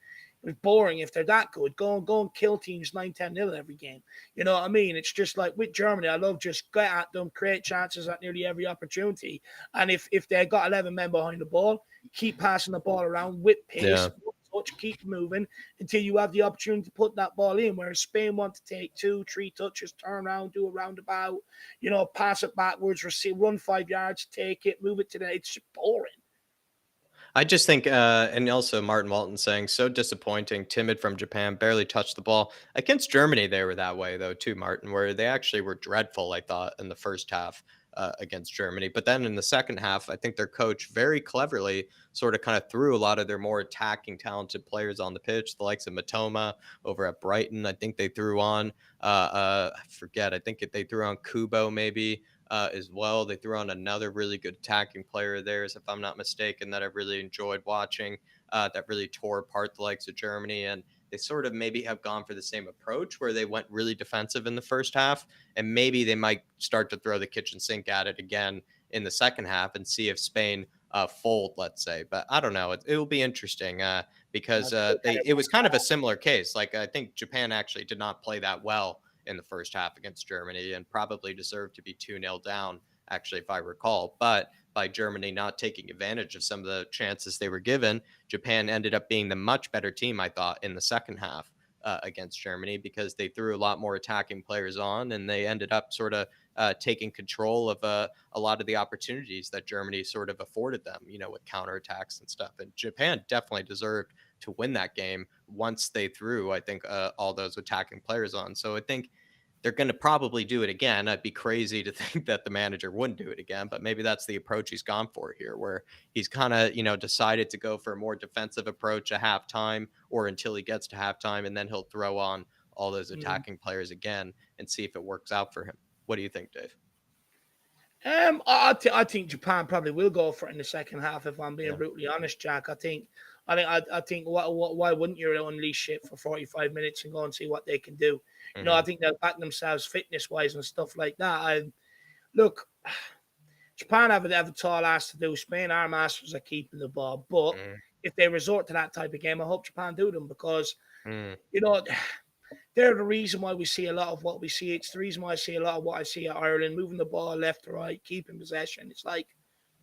it was boring. If they're that good, go and kill teams 9-10-0 every game. You know what I mean? It's just like with Germany, I love just get at them, create chances at nearly every opportunity. And if they got 11 men behind the ball, keep passing the ball around with pace, Yeah. touch, keep moving until you have the opportunity to put that ball in. Whereas Spain want to take 2, 3 touches, turn around, do a roundabout, pass it backwards, receive, run 5 yards, take it, move it to the. It's just boring. I just think, and also Martin Walton saying so disappointing, timid from Japan, barely touched the ball against Germany. They were that way though too, Martin, where they actually were dreadful. I thought in the first half against Germany, but then in the second half, I think their coach very cleverly sort of kind of threw a lot of their more attacking, talented players on the pitch, the likes of Matoma over at Brighton. I think they threw on, I forget, I think they threw on Kubo maybe as well. They threw on another really good attacking player of theirs, if I'm not mistaken, that I really enjoyed watching. That really tore apart the likes of Germany, and they sort of maybe have gone for the same approach where they went really defensive in the first half, and maybe they might start to throw the kitchen sink at it again in the second half and see if Spain fold, let's say. But I don't know. It will be interesting because Still get it was kind of a similar case. Like I think Japan actually did not play that well in the first half against Germany and probably deserved to be 2-0 down, actually, if I recall. But by Germany not taking advantage of some of the chances they were given, Japan ended up being the much better team, I thought, in the second half. Against Germany because they threw a lot more attacking players on and they ended up sort of taking control of a lot of the opportunities that Germany sort of afforded them, with counterattacks and stuff. And Japan definitely deserved to win that game once they threw, I think, all those attacking players on. So I think they're going to probably do it again. I'd be crazy to think that the manager wouldn't do it again, but maybe that's the approach he's gone for here, where he's kind of, decided to go for a more defensive approach at halftime or until he gets to halftime, and then he'll throw on all those Mm. attacking players again and see if it works out for him. What do you think, Dave? I think Japan probably will go for it in the second half. If I'm being Yeah. brutally honest, Jack, I think why wouldn't you unleash it for 45 minutes and go and see what they can do? I Hmm. think they'll back themselves fitness wise and stuff like that. Look, Japan have a tall ass to do. Spain are masters at keeping the ball, but Hmm. if they resort to that type of game, I hope Japan do them because Hmm. you know they're the reason why we see a lot of what we see. It's the reason why I see a lot of what I see at Ireland, moving the ball left to right, keeping possession. It's like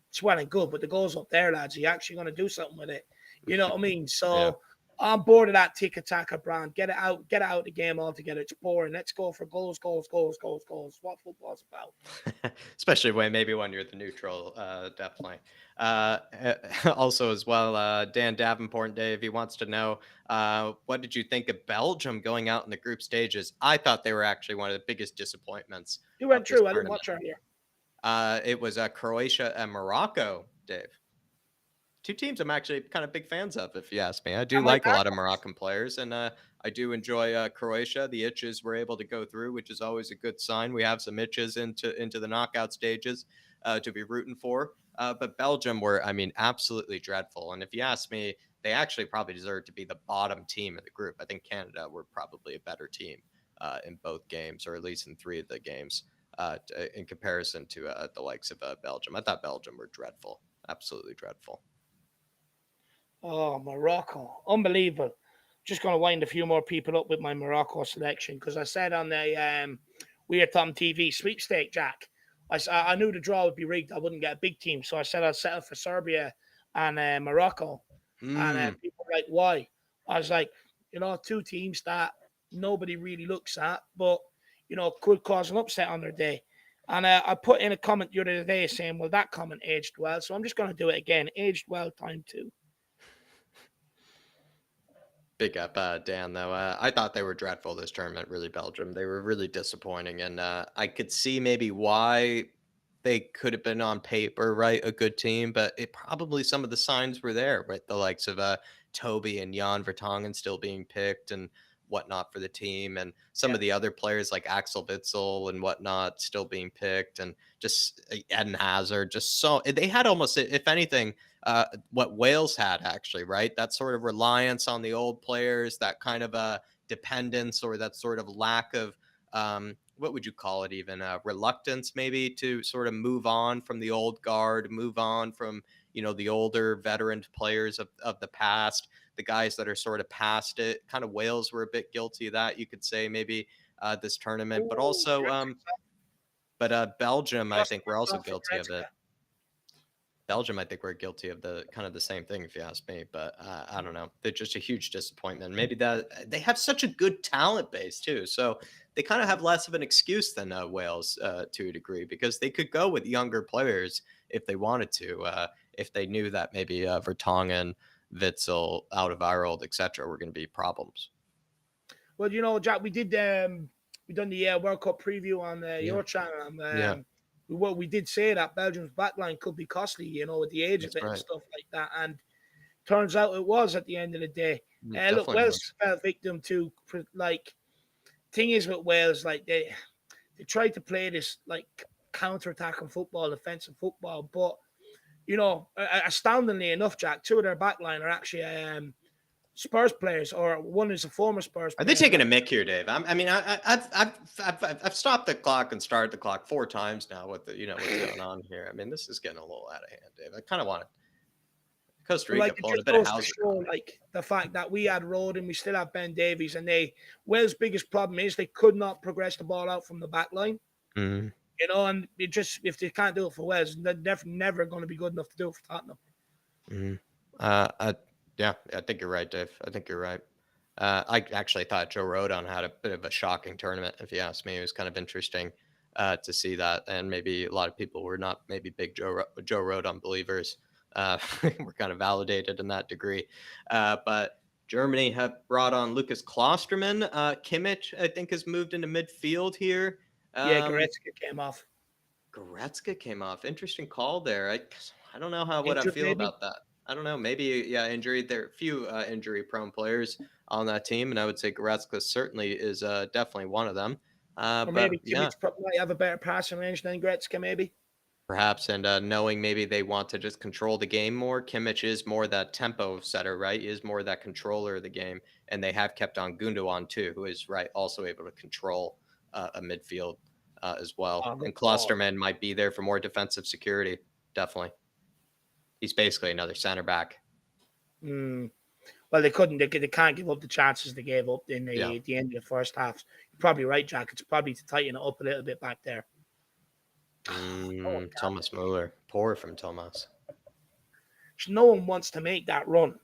it's well and good, but the goal's up there, lads. Are you actually going to do something with it? You know what I mean? Yeah. So I'm bored of that tick attacker brand. Get it out of the game altogether. It's boring. Let's go for goals, goals, goals, goals, goals. What football's about. Especially when you're the neutral, definitely. Also, as well, Dan Davenport, Dave, he wants to know what did you think of Belgium going out in the group stages? I thought they were actually one of the biggest disappointments You of went this through. I didn't tournament. watch earlier. It was Croatia and Morocco, Dave. Two teams I'm actually kind of big fans of, if you ask me. I do That my like a bad. lot of Moroccan players, and I do enjoy Croatia. The itches were able to go through, which is always a good sign. We have some itches into the knockout stages to be rooting for. But Belgium were, I mean, absolutely dreadful. And if you ask me, they actually probably deserve to be the bottom team in the group. I think Canada were probably a better team in both games, or at least in three of the games, in comparison to the likes of Belgium. I thought Belgium were dreadful, absolutely dreadful. Oh, Morocco. Unbelievable. Just going to wind a few more people up with my Morocco selection because I said on the Weird Tom TV sweepstake, Jack, I knew the draw would be rigged. I wouldn't get a big team. So I said I'd settle for Serbia and Morocco. And Mm. people were like, why? I was like, two teams that nobody really looks at, but, could cause an upset on their day. And I put in a comment the other day saying, well, that comment aged well. So I'm just going to do it again. Aged well, time two. Big up, Dan. Though I thought they were dreadful this tournament. Really, Belgium. They were really disappointing, and I could see maybe why they could have been on paper, right, a good team, but it probably some of the signs were there, with the likes of Toby and Jan Vertonghen still being picked, and whatnot for the team, and some Yeah. of the other players like Axel Witsel and whatnot still being picked, and just Eden Hazard, just so they had almost, if anything, what Wales had actually, right? That sort of reliance on the old players, that kind of a dependence, or that sort of lack of what would you call it, even reluctance maybe to sort of move on from the old guard, move on from the older veteran players of the past, the guys that are sort of past it. Kind of Wales were a bit guilty of that, you could say, maybe this tournament, but Ooh, also Belgium, I trust think we're my also thought for guilty of it. Goretzka. Belgium, I think we're guilty of the kind of the same thing, if you ask me. But I don't know. They're just a huge disappointment. Maybe that they have such a good talent base too, so they kind of have less of an excuse than Wales to a degree, because they could go with younger players if they wanted to, if they knew that maybe Vertonghen, Witzel, Alderweireld, etc., were going to be problems. Well, Jack, we done the World Cup preview on Yeah, your channel, and yeah, we did say that Belgium's backline could be costly, with the age of that's it and right. stuff like that. And turns out it was at the end of the day. Look, Definitely Wales was. fell victim to, like, thing is with Wales, like they tried to play this like counter-attacking football, defensive football, but astoundingly enough, Jack, two of their backline are actually Spurs players, or one is a former Spurs Are they player. taking a mick here, Dave? I've stopped the clock and started the clock 4 times now with what's going on here. I mean, this is getting a little out of hand, Dave. I kind of want Costa But Rica like it pulling a just bit of goes to Hauser show, on. like, the fact that we had Rode and we still have Ben Davies, and Wales' biggest problem is they could not progress the ball out from the back line. Mm-hmm. And it just, if they can't do it for Wales, they're never going to be good enough to do it for Tottenham. Mm-hmm. Yeah, I think you're right, Dave. I think you're right. I actually thought Joe Rodon had a bit of a shocking tournament, if you ask me. It was kind of interesting to see that, and maybe a lot of people were not maybe big Joe Rodon believers. We're kind of validated in that degree. But Germany have brought on Lucas Klosterman. Kimmich, I think, has moved into midfield here. Yeah, Um, Goretzka came off Goretzka came off. Interesting call there. I don't know what I injured, feel maybe, about that. I don't know. Maybe injury. There are a few injury prone players on that team, and I would say Goretzka certainly is definitely one of them. or But maybe yeah, Kimmich might have a better passing range than Goretzka, maybe. perhaps, and knowing maybe they want to just control the game more. Kimmich is more that tempo setter, right? He is more that controller of the game, and they have kept on Gundogan too, who is right also able to control a midfield as well. Oh, good And call. Klosterman might be there for more defensive security. Definitely. He's basically another center back. Mm. Well, they couldn't. They can't give up the chances they gave up in Yeah. the end of the first half. You're probably right, Jack. It's probably to tighten it up a little bit back there. Oh, Thomas Muller. Poor from Thomas. no one wants to make that run.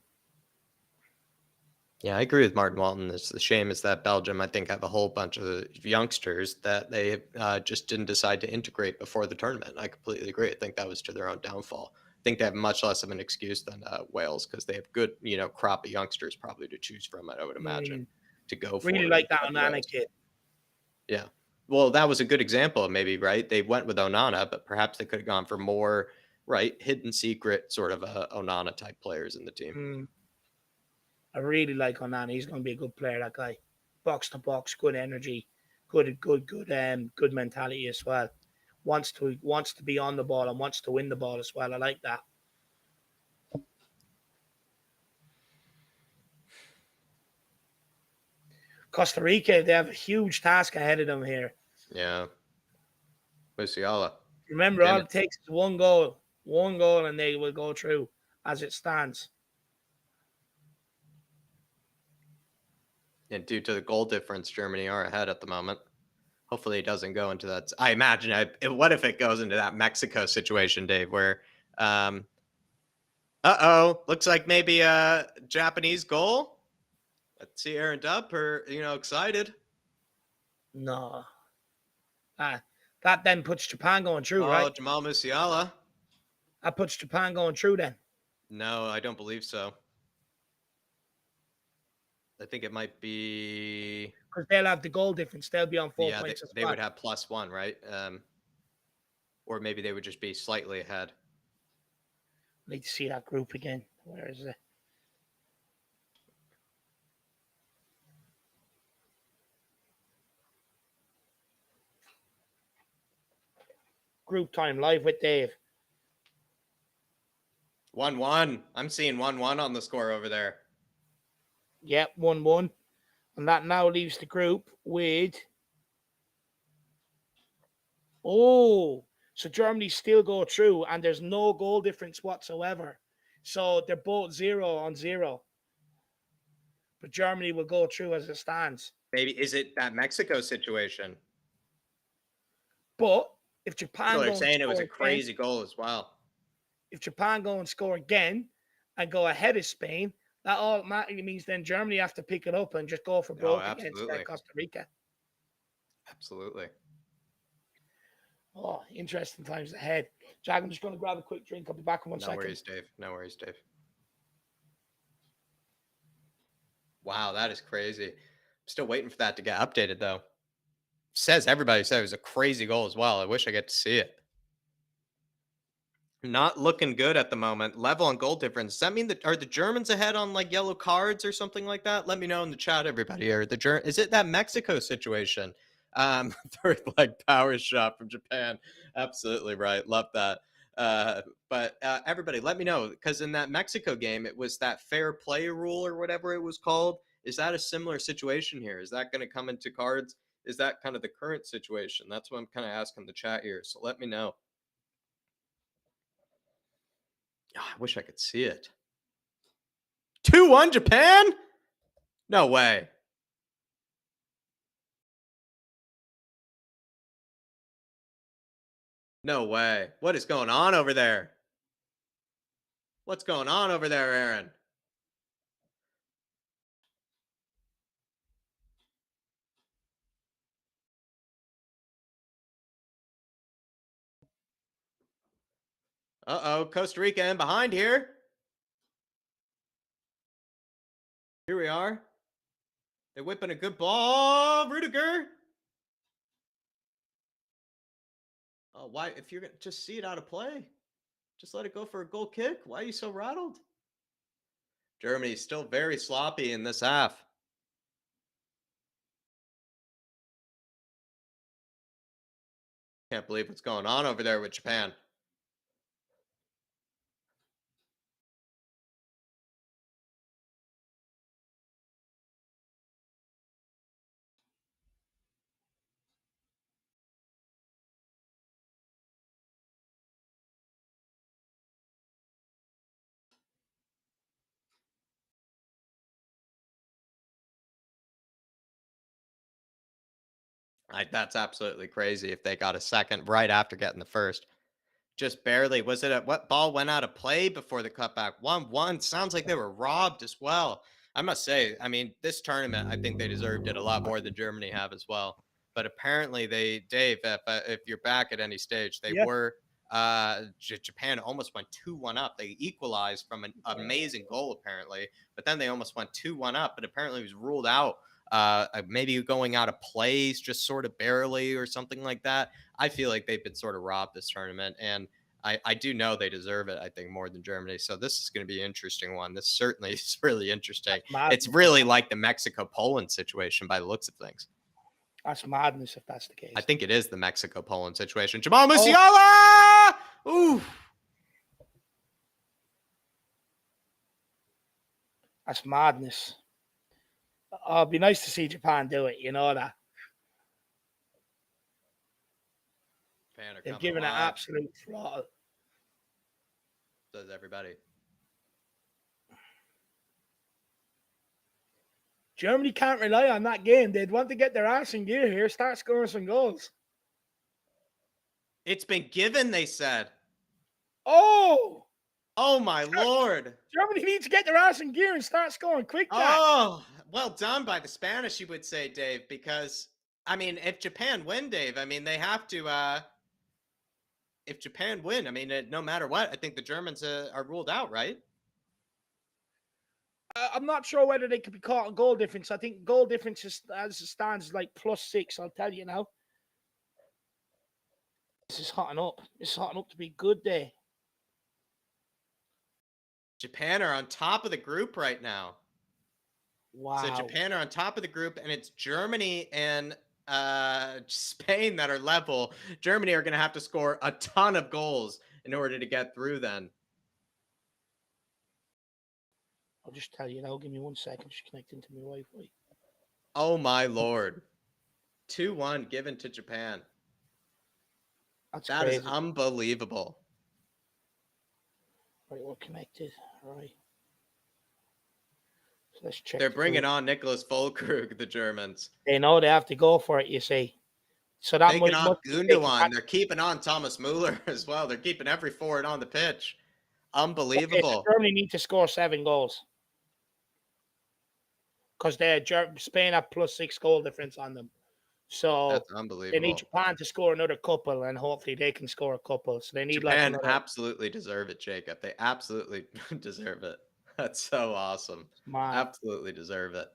Yeah, I agree with Martin Walton. It's the shame is that Belgium, I think, have a whole bunch of youngsters that they just didn't decide to integrate before the tournament. I completely agree. I think that was to their own downfall. I think they have much less of an excuse than Wales, because they have good, crop of youngsters probably to choose from, I would imagine, Mm. to go Really for like that instead of Onana Wales. kid. Yeah. Well, that was a good example, maybe, right? They went with Onana, but perhaps they could have gone for more, right, hidden secret sort of Onana type players in the team. Mm. I really like Onana. He's going to be a good player. That guy, box to box, good energy, good mentality as well. Wants to be on the ball and wants to win the ball as well. I like that. Costa Rica, they have a huge task ahead of them here. Yeah. Musiala. Remember, all it takes is one goal, and they will go through as it stands. And due to the goal difference, Germany are ahead at the moment. Hopefully, it doesn't go into that. I imagine. What if it goes into that Mexico situation, Dave, where, looks like maybe a Japanese goal. Let's see, Aaron Dupp, excited. No. That then puts Japan going through, Oh, right? Jamal Musiala. That puts Japan going through then. No, I don't believe so. I think it might be because they'll have the goal difference. They'll be on 4 points as they well. would have +1, right? Or maybe they would just be slightly ahead. Need to see that group again. Where is it? Group time live with Dave. 1-1. I'm seeing 1-1 on the score over there. Yep, 1-1. And that now leaves the group with... Oh, so Germany still go through, and there's no goal difference whatsoever. So they're both 0-0. But Germany will go through as it stands. Maybe is it that Mexico situation? But if Japan People are go saying it was a again, crazy goal as well. if Japan go and score again and go ahead of Spain, that automatically means then Germany have to pick it up and just go for broke against Costa Rica. Absolutely. Oh, interesting times ahead. Jack, I'm just going to grab a quick drink. I'll be back in one second. No worries, Dave. No worries, Dave. Wow, that is crazy. I'm still waiting for that to get updated, though. Everybody said it was a crazy goal as well. I wish I get to see it. Not looking good at the moment. Level on goal difference. Does that mean that are the Germans ahead on like yellow cards or something like that? Let me know in the chat, everybody. Or is it that Mexico situation? Third leg power shot from Japan. Absolutely right. Love that. But everybody, let me know, because in that Mexico game, it was that fair play rule or whatever it was called. Is that a similar situation here? Is that going to come into cards? Is that kind of the current situation? That's what I'm kind of asking the chat here. So let me know. Oh, I wish I could see it. 2-1 Japan? No way. No way. What is going on over there? What's going on over there, Aaron? Uh-oh, Costa Rica in behind here. Here we are. They're whipping a good ball. Rudiger. Oh, why? If you're going to just see it out of play, just let it go for a goal kick. Why are you so rattled? Germany's still very sloppy in this half. Can't believe what's going on over there with Japan. That's absolutely crazy if they got a second right after getting the first. Just barely. Was it what ball went out of play before the cutback? 1-1. Sounds like they were robbed as well. I must say, I mean, this tournament, I think they deserved it a lot more than Germany have as well. But apparently Dave, if you're back at any stage, they were, Japan almost went 2-1 up. They equalized from an amazing goal, apparently. But then they almost went 2-1 up, but apparently it was ruled out. Maybe going out of plays just sort of barely or something like that. I feel like they've been sort of robbed this tournament, and I do know they deserve it, I think, more than Germany. So this is going to be an interesting one. This certainly is really interesting. It's really like the Mexico-Poland situation by the looks of things. That's madness if that's the case. I think it is the Mexico-Poland situation. Jamal Musiala! Ooh. That's madness. It'd be nice to see Japan do it, you know that. They've given an absolute throttle. Does everybody. Germany can't rely on that game. They'd want to get their ass in gear here, start scoring some goals. It's been given, they said. Oh! Oh, my Lord. Germany needs to get their ass in gear and start scoring quick, Jack. Oh, well done by the Spanish, you would say, Dave, because, I mean, if Japan win, Dave, I mean, they have to, if Japan win, I mean, no matter what, I think the Germans are ruled out, right? I'm not sure whether they could be caught on goal difference. I think goal difference is, as it stands, is like +6, I'll tell you now. This is hotting up. It's hotting up to be a good day. Japan are on top of the group right now. Wow. So Japan are on top of the group, and it's Germany and Spain that are level. Germany are going to have to score a ton of goals in order to get through then. I'll just tell you now. Give me 1 second. Just connecting to my Wi-Fi. Oh my lord. 2-1 given to Japan. That's That crazy. is unbelievable. Right, we're connected. All right. So let's check. They're bringing on Nicholas Füllkrug, the Germans. They know they have to go for it, you see. So that Taking off must Gundogan. They're keeping on Thomas Müller as well. They're keeping every forward on the pitch. Unbelievable. Okay, so Germany need to score 7 goals. Because Spain have +6 goal difference on them. So that's unbelievable. They need Japan to score another couple, and hopefully they can score a couple. So they need Japan absolutely deserve it, Jacob. They absolutely deserve it. That's so awesome. Absolutely deserve it.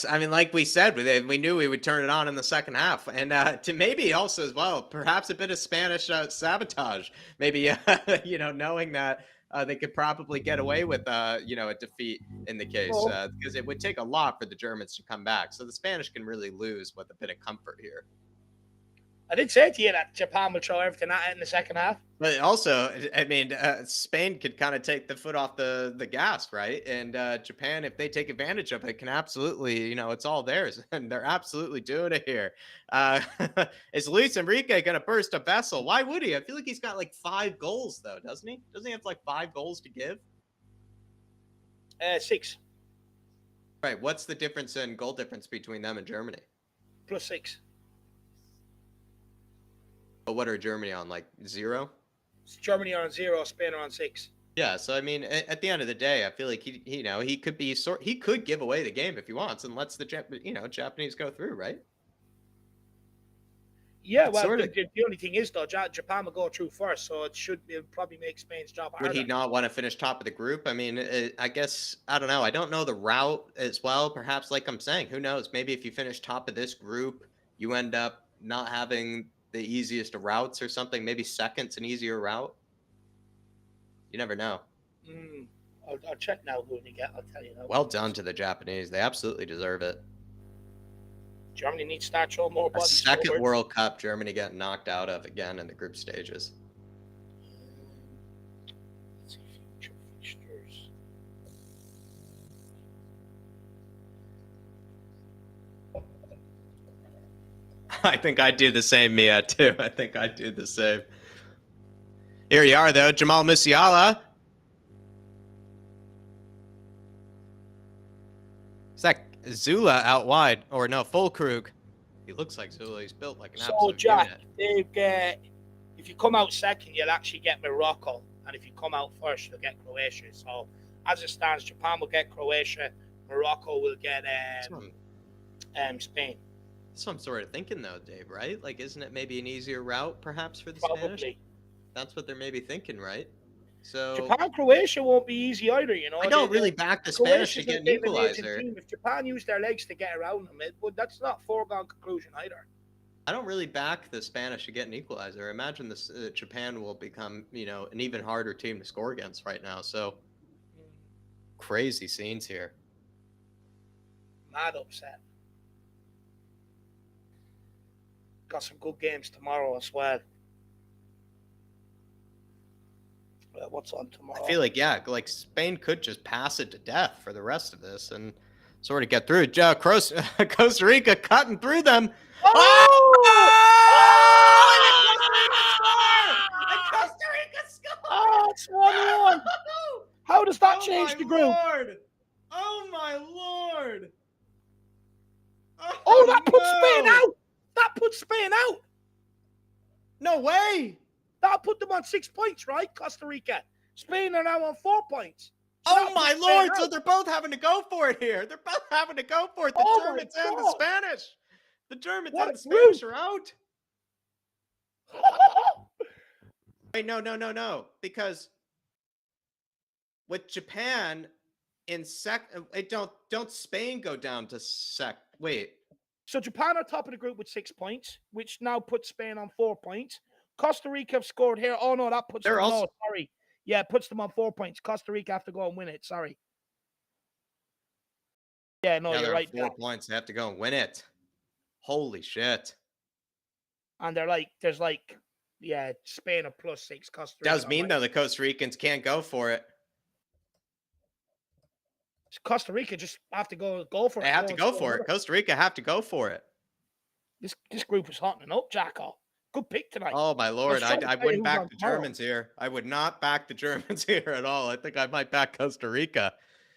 I mean, like we said, we knew we would turn it on in the second half. And to maybe also as well, perhaps a bit of Spanish sabotage. Maybe, knowing that they could probably get away with, a defeat in the case. Because it would take a lot for the Germans to come back. So the Spanish can really lose with a bit of comfort here. I did say to you that Japan will throw everything at it in the second half. But also, I mean, Spain could kind of take the foot off the gas, right? And Japan, if they take advantage of it, can absolutely, it's all theirs. And they're absolutely doing it here. Is Luis Enrique going to burst a vessel? Why would he? I feel like he's got like 5 goals, though, doesn't he? Doesn't he have like 5 goals to give? 6. Right. What's the difference in goal difference between them and Germany? +6. But what are Germany on? Like 0? Germany are on 0, Spain are on 6. Yeah, so I mean, at the end of the day, I feel like he could be he could give away the game if he wants and lets the Japanese go through, right? Yeah, well, the only thing is though, Japan will go through first, so it probably make Spain's job harder. Would he not want to finish top of the group? I mean, I guess I don't know. I don't know the route as well. Perhaps, like I'm saying, who knows? Maybe if you finish top of this group, you end up not having the easiest of routes or something. Maybe second's an easier route. You never know. I'll check now who they get. I'll tell you now. Well done to the Japanese. They absolutely deserve it. Germany needs to start showing more bodies. Second World Cup, Germany got knocked out of again in the group stages. Let's see, future fixtures. I think I'd do the same, Mia, too. I think I'd do the same. Here you are, though. Jamal Musiala. Is that Zula out wide? Or no, Füllkrug. He looks like Zula. He's built like an absolute Jack, unit. If you come out second, you'll actually get Morocco. And if you come out first, you'll get Croatia. So, as it stands, Japan will get Croatia. Morocco will get Spain. That's what I'm sort of thinking, though, Dave, right? Like, isn't it maybe an easier route, perhaps, for the Probably. Spanish? That's what they're maybe thinking, right? So Japan-Croatia won't be easy either, you know. I don't really back the Spanish to get an equalizer. If Japan use their legs to get around them, that's not a foregone conclusion either. I don't really back the Spanish to get an equalizer. I imagine Japan will become, an even harder team to score against right now. So crazy scenes here. Mad upset. Got some good games tomorrow as well. What's on tomorrow? I feel like Spain could just pass it to death for the rest of this and sort of get through. Costa Rica cutting through them. Costa Rica scored! Oh, it's 1-1. How does that change the group? Lord. Oh my lord! Oh, that puts Spain out. That puts Spain out. No way. That'll put them on 6 points, right? Costa Rica. Spain are now on 4 points. So oh my lord! So they're both having to go for it here. They're both having to go for it. The Germans and the Spanish. The Germans and the Spanish are out. Wait, no. Because with Japan in don't Spain go down to wait. So Japan are top of the group with 6 points, which now puts Spain on 4 points. Costa Rica have scored here. Oh, no, that puts They're them. also No, sorry. Yeah, it puts them on 4 points. Costa Rica have to go and win it. Sorry. Yeah, no, now you're they're on right. 4 points. They have to go and win it. Holy shit. And they're like, there's like, yeah, Spain are +6. Costa Rica. Does mean, though, the Costa Ricans can't go for it. Costa Rica just have to go for it. They have to go for it. Costa Rica have to go for it. This group is hotting up, Jacko. Good pick tonight. Oh, my Lord. I wouldn't back the tomorrow. Germans here. I would not back the Germans here at all. I think I might back Costa Rica.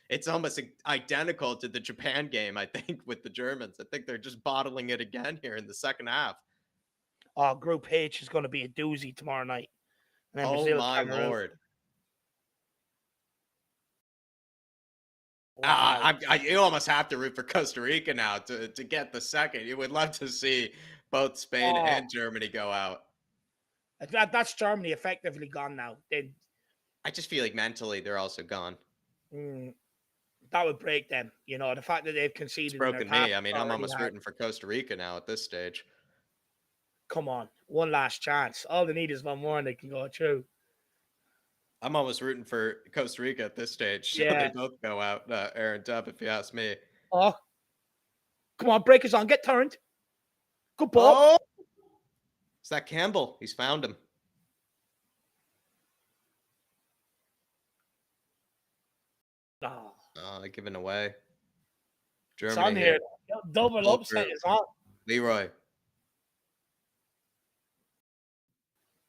It's almost identical to the Japan game, I think, with the Germans. I think they're just bottling it again here in the second half. Oh, Group H is going to be a doozy tomorrow night. And then Oh, Brazil, my Cameroon. Lord. Wow. You almost have to root for Costa Rica now to get the second. You would love to see both Spain and Germany go out. That's Germany effectively gone now. I just feel like mentally they're also gone. That would break them. You know, the fact that they've conceded. It's broken me. I mean, I'm almost rooting for Costa Rica now at this stage. Come on. One last chance. All they need is one more and they can go through. I'm almost rooting for Costa Rica at this stage. Yeah. They both go out, Aaron Tubb, if you ask me. Oh. Come on, breakers on. Get turned. Good ball. Oh! It's that Campbell. He's found him. Oh, giving away. Germany. It's on here. Double upset is on. Leroy.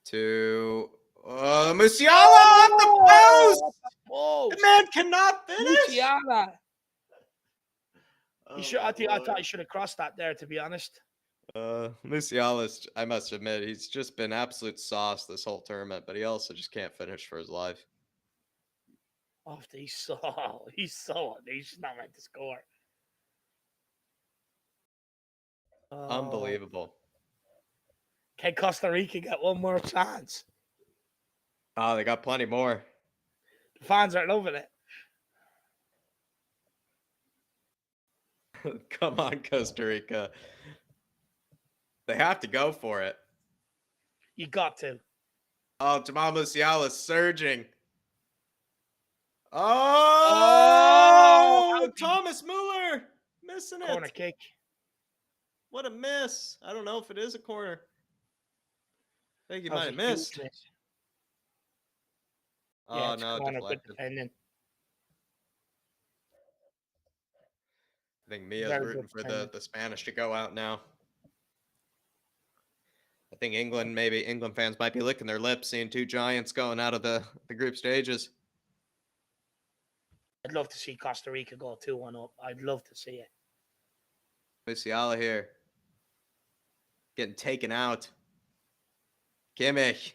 To Musiala on the post. The man cannot finish. Musiala. I thought he should have crossed that there, to be honest. Musiala, I must admit, he's just been absolute sauce this whole tournament, but he also just can't finish for his life. He's so he's not meant to score. Unbelievable. Can Costa Rica get one more chance? Oh, they got plenty more. The fans are loving it. Come on, Costa Rica. They have to go for it. You got to. Oh, Jamal Musiala surging. Oh, Thomas Muller missing it. Corner kick. What a miss. I don't know if it is a corner. I think he might have missed. Oh, no, deflected. I think Mia's rooting for the Spanish to go out now. I think England fans might be licking their lips seeing two giants going out of the group stages. I'd love to see Costa Rica go 2-1 up. I'd love to see it. Musiala here. Getting taken out. Kimmich.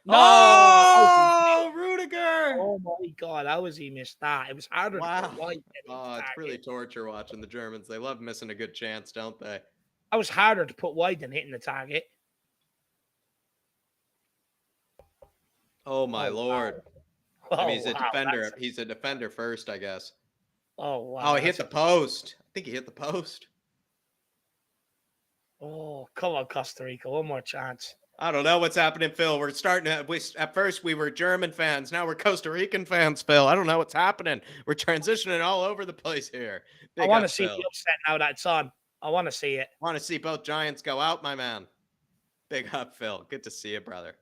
No! Oh, Rudiger! Oh, my God. How has he missed that? It was harder to put wide. It's really torture watching the Germans. They love missing a good chance, don't they? I was harder to put wide than hitting the target. Oh, my Lord. I mean, he's a defender. He's a defender first, I guess. Oh, wow. Oh, he hit the post. I think he hit the post. Oh, come on, Costa Rica. One more chance. I don't know what's happening, Phil. We're starting to. At first, we were German fans. Now we're Costa Rican fans, Phil. I don't know what's happening. We're transitioning all over the place here. I want to see the upset now that's on. I want to see it. I want to see both giants go out, my man. Big up, Phil. Good to see you, brother.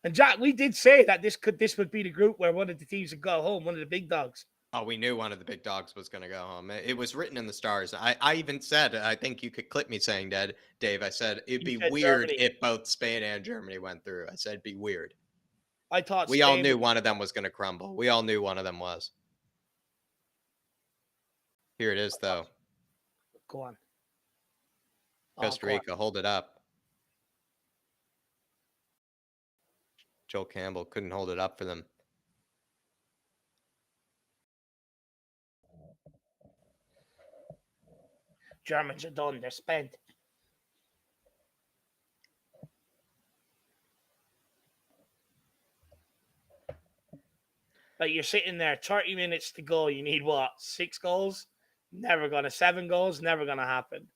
And Jack, we did say that this would be the group where one of the teams would go home, one of the big dogs. Oh, we knew one of the big dogs was going to go home. It was written in the stars. I even said, I think you could clip me saying that, Dave. I said it'd be weird if both Spain and Germany went through. I said it'd be weird. I thought we all knew one of them was going to crumble. We all knew one of them was. Here it is, though. Go on. Costa Rica, hold it up. Joel Campbell couldn't hold it up for them. Germans are done. They're spent. Like, you're sitting there, 30 minutes to go. You need what? 6 goals? 7 goals? Never gonna happen.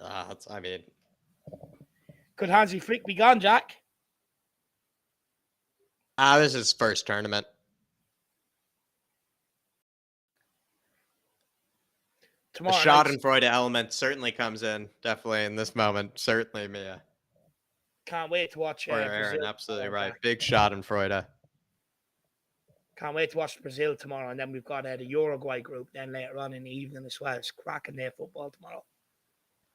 I mean, Could Hansi Flick be gone, Jack? this is his first tournament. Tomorrow The Schadenfreude element certainly comes in, definitely in this moment. Certainly, Mia. Can't wait to watch Or Brazil. Aaron, absolutely tomorrow, right. Jack. Big Schadenfreude. Can't wait to watch Brazil tomorrow, and then we've got the Uruguay group then later on in the evening as well. It's cracking their football tomorrow.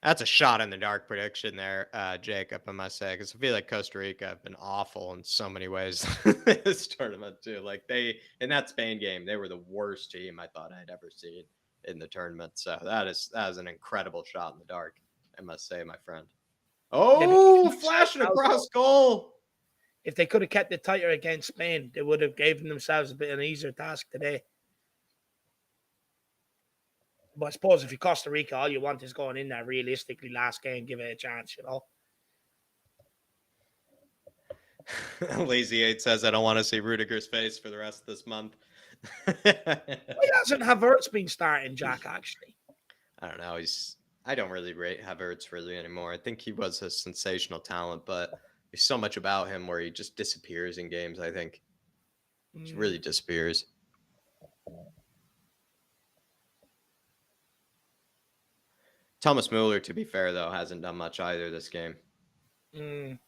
That's a shot in the dark prediction there, Jacob, I must say, because I feel like Costa Rica have been awful in so many ways this tournament, too. Like, in that Spain game, they were the worst team I thought I'd ever seen in the tournament. So that is an incredible shot in the dark, I must say, my friend. Oh, flashing across goal. If they could have kept it tighter against Spain, they would have given themselves a bit of an easier task today. But I suppose if you're Costa Rica, all you want is going in there realistically last game, give it a chance, you know. Lazy 8 says, I don't want to see Rudiger's face for the rest of this month. Why hasn't Havertz been starting, Jack, actually? I don't know. I don't really rate Havertz really anymore. I think he was a sensational talent, but there's so much about him where he just disappears in games, I think. He really disappears. Thomas Mueller, to be fair, though, hasn't done much either this game. I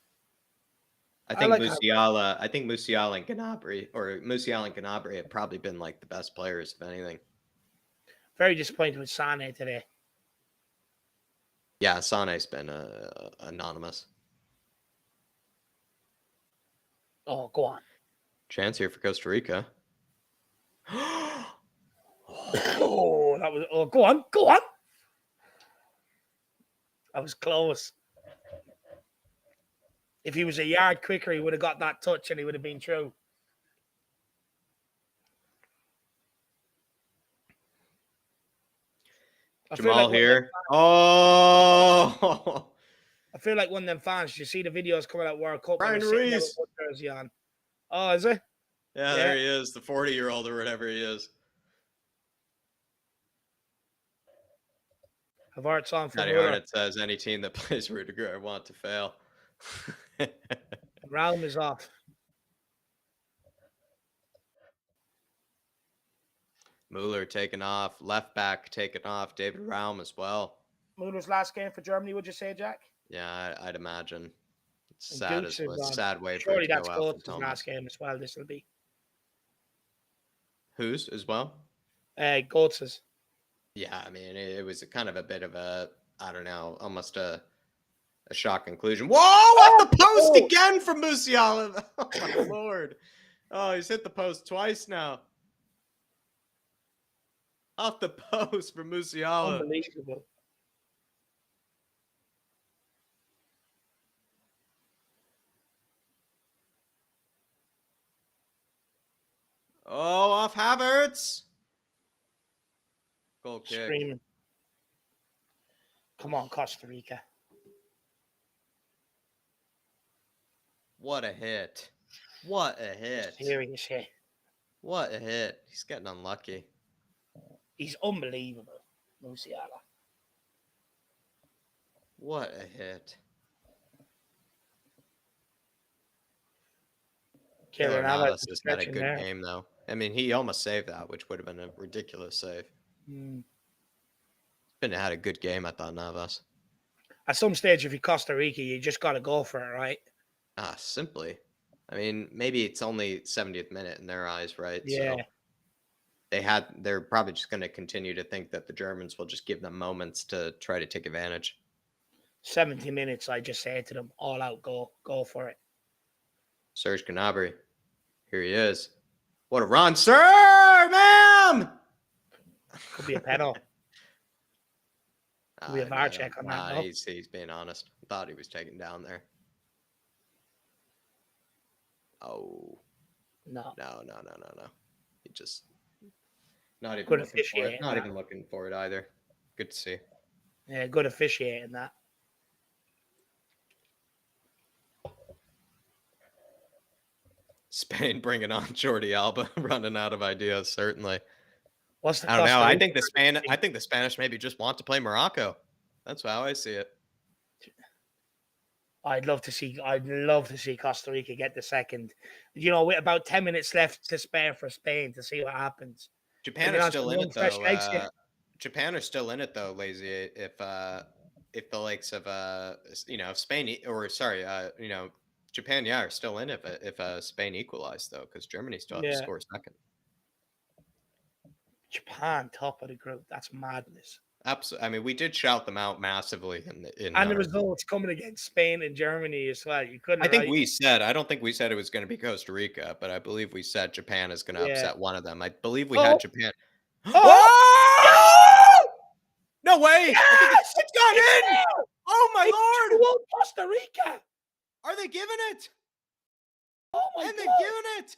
think Musiala and Gnabry have probably been like the best players, if anything. Very disappointed with Sane today. Yeah, Sane's been anonymous. Oh, go on. Chance here for Costa Rica. Oh, that was. Oh, go on. That was close. If he was a yard quicker, he would have got that touch and he would have been through. Jamal here. Oh! I feel like one of them fans. You see the videos coming out World Cup. Brian Ruiz. Jersey on. Oh, is it? Yeah, there he is. The 40-year-old or whatever he is. Havertz on for Matty Harnett says, any team that plays Rudiger, I want to fail. Raum is off. Mueller taken off. Left back taken off. David Raum as well. Mueller's last game for Germany, would you say, Jack? Yeah, I'd imagine. It's sad as well. Sad way for it it to that's go out. Surely last game as well, this will be. Whose as well? Goats's. Yeah, I mean, it was kind of a bit of a, I don't know, almost a shock conclusion. Whoa, off the post again from Musiala. Oh, my Lord. Oh, he's hit the post twice now. Off the post for Musiala. Unbelievable. Oh, off Havertz. Goal kick. Screaming. Come on, Costa Rica. What a hit. What a hit. Serious hit. What a hit. He's getting unlucky. He's unbelievable, Musiala. What a hit. Keylor Navas has had a good game, though. I mean, he almost saved that, which would have been a ridiculous save. Had a good game, I thought, Navas. At some stage, if you're Costa Rica, you just got to go for it, right? Simply. I mean, maybe it's only 70th minute in their eyes, right? Yeah. So they're probably just going to continue to think that the Germans will just give them moments to try to take advantage. 70 minutes, I just say to them, all out, go for it. Serge Gnabry. Here he is. What a run, sir, ma'am! Could be a pedal. Could be a VAR check on that. No? He's being honest. I thought he was taken down there. Oh. No. He just not even good looking for it. Not even looking for it either. Good to see. Yeah, good officiating that. Spain bringing on Jordi Alba, running out of ideas. Certainly. What's the I don't know. I think the Spanish maybe just want to play Morocco. That's how I see it. I'd love to see Costa Rica get the second. With about 10 minutes left to spare for Spain to see what happens. Japan Bringing are on still some in young it fresh though. legs here. Japan are still in it though, lazy. If the likes of if Spain Japan, yeah, are still in it if Spain equalized though, because Germany still have to Yeah, score second. Japan top of the group. That's madness. Absolutely. I mean, we did shout them out massively in And the our. results coming against Spain and Germany as well. You couldn't I have think right. I don't think we said it was going to be Costa Rica, but I believe we said Japan is going to Yeah. upset one of them. I believe we Oh, had Japan. oh, Oh! No way! I think yes! it's gone It's in! there! Oh my It's lord! 2-0 Costa Rica. Are they giving it? Oh my And they've God. given it!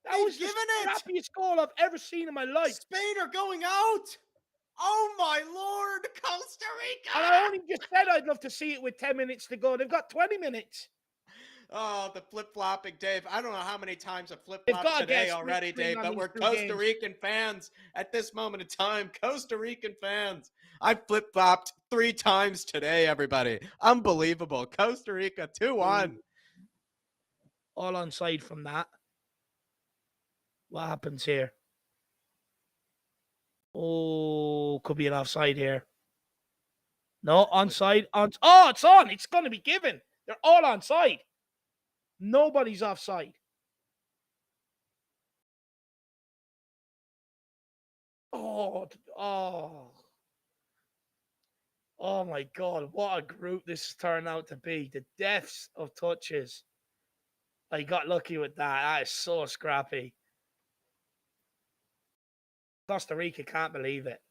That They've was the given it! scrappiest goal I've ever seen in my life. Spain are going out! Oh my lord! Costa Rica! And I only just said I'd love to see it with 10 minutes to go. They've got 20 minutes. Oh, the flip-flopping, Dave. I don't know how many times I've They've flip-flopped got to get today a split already, screen Dave, on but these we're two Costa games. Rican fans at this moment in time. Costa Rican fans. I flip-flopped 3 times today, everybody. Unbelievable. Costa Rica 2-1. All onside from that. What happens here? Oh, could be an offside here. No, onside. Oh, it's on. It's going to be given. They're all onside. Nobody's offside. Oh, oh my God. What a group this has turned out to be. The deaths of touches. I got lucky with that. That is so scrappy. Costa Rica can't believe it.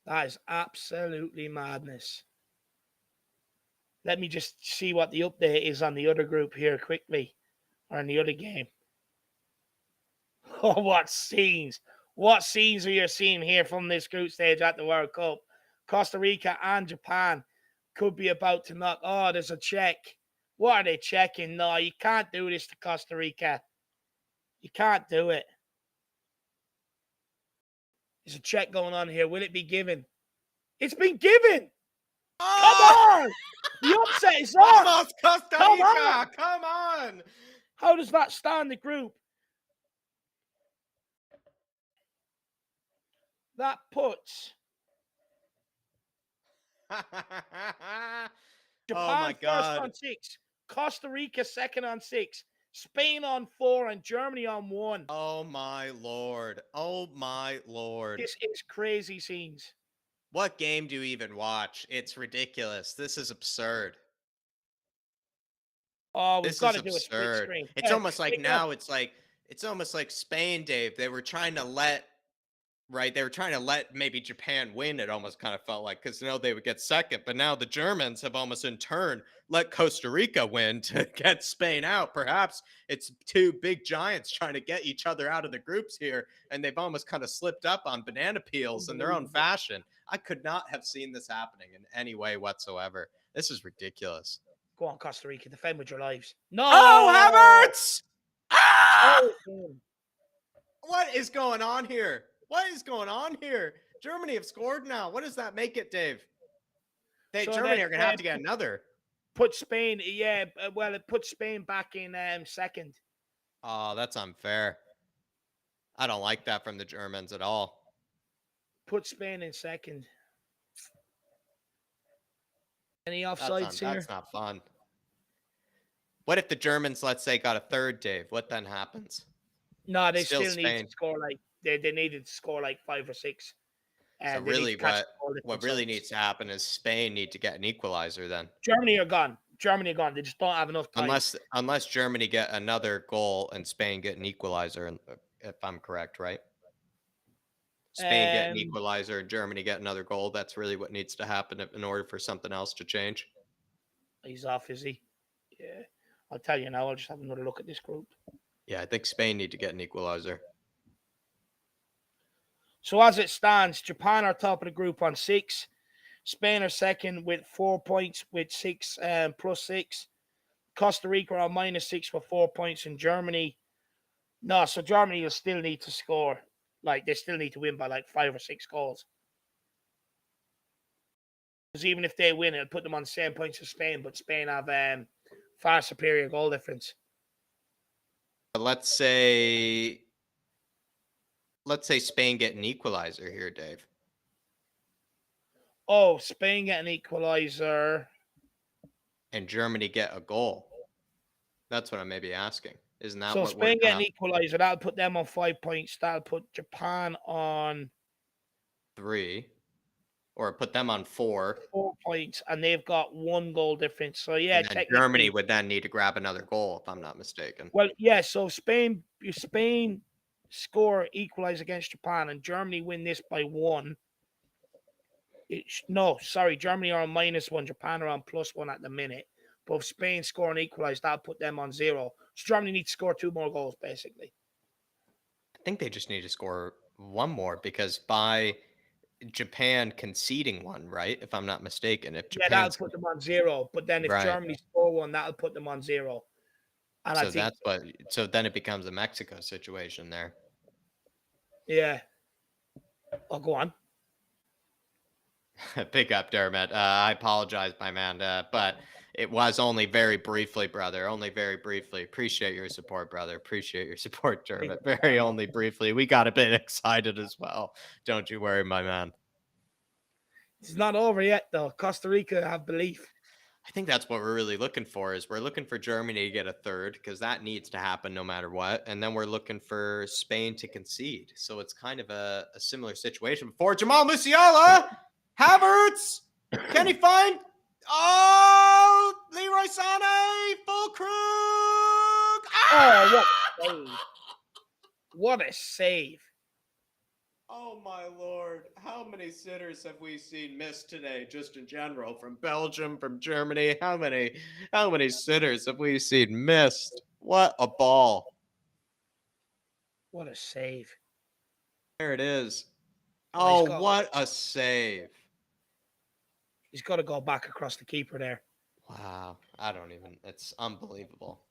That is absolutely madness. Let me just see what the update is on the other group here quickly, or in the other game. Oh, what scenes! What scenes are you seeing here from this group stage at the World Cup? Costa Rica and Japan could be about to knock. Oh, there's a check. What are they checking? No, you can't do this to Costa Rica. You can't do it. There's a check going on here. Will it be given? It's been given. Come on! The upset is on. Almost Costa Rica. Come on. How does that stand the group? That puts Japan first on 6, Costa Rica second on 6, Spain on 4, and Germany on 1. Oh my lord. Oh my lord. This is crazy scenes. What game do you even watch? It's ridiculous. This is absurd. Oh, we've This got is to do a split absurd. screen. It's almost like now it's almost like Spain, Dave. They were trying to let they were trying to let maybe Japan win. It almost kind of felt like, because they would get second, but now the Germans have almost in turn let Costa Rica win to get Spain out. Perhaps it's two big giants trying to get each other out of the groups here, and they've almost kind of slipped up on banana peels in their own fashion. I could not have seen this happening in any way whatsoever. This is ridiculous. Go on, Costa Rica, defend with your lives. No! Oh, Havertz! Ah! Oh, What is going on here? What is going on here? Germany have scored now. What does that make it, Dave? Germany are going to have to get another. Put Spain, well, it puts Spain back in second. Oh, that's unfair. I don't like that from the Germans at all. Put Spain in second. Any offsides here? That's not fun. What if the Germans, let's say, got a third, Dave? What then happens? No, they still need to score they needed to score like 5 or 6. So really, what really needs to happen is Spain need to get an equalizer then. Germany are gone. They just don't have enough time. Unless Germany get another goal and Spain get an equalizer, if I'm correct, right? Spain get an equalizer and Germany get another goal. That's really what needs to happen in order for something else to change. He's off, is he? Yeah. I'll tell you now. I'll just have another look at this group. Yeah, I think Spain need to get an equalizer. So as it stands, Japan are top of the group on 6. Spain are second with 4 points with 6 plus 6. Costa Rica are -6 with 4 points. In Germany, no, so Germany will still need to score. Like, they still need to win by like 5 or 6 goals. Because even if they win, it'll put them on the same points as Spain, but Spain have far superior goal difference. Let's say Spain get an equalizer here, Dave. Oh, Spain get an equalizer. And Germany get a goal. That's what I may be asking. Isn't that So what Spain we're get an equalizer. That'll put them on 5 points. That'll put Japan on 3? Or put them on 4? 4 points, and they've got 1 goal difference. So yeah, And then technically, Germany would then need to grab another goal, if I'm not mistaken. well, yeah. So Spain score equalize against Japan, and Germany win this by 1. Germany are on -1. Japan are on +1 at the minute. But if Spain score and equalize, that'll put them on 0. So Germany needs to score 2 more goals, basically. I think they just need to score 1 more because by Japan conceding 1, right? If I'm not mistaken. If Yeah, that'll Japan's put them on 0. But then if right. Germany score 1, that'll put them on 0. And I So think so then it becomes a Mexico situation there. yeah. Oh, go on. Pick up, Dermot. I apologize, my man, but it was only very briefly, brother. Only very briefly. Appreciate your support, brother. Appreciate your support, Dermot. Very only briefly. We got a bit excited as well. Don't you worry, my man. It's not over yet, though. Costa Rica have belief. I think that's what we're really looking for. Is we're looking for Germany to get a third because that needs to happen no matter what, and then we're looking for Spain to concede. So it's kind of a similar situation. Before Jamal Musiala, Havertz, can he find? Oh, Leroy Sané, full crook. Oh, what a save! What a save! Oh my lord, how many sitters have we seen miss today just in general from Belgium, from Germany? How many sitters have we seen missed? What a ball. What a save! There it is. Oh, Oh, what a save. He's got to go back across the keeper there. Wow. I don't even, it's unbelievable.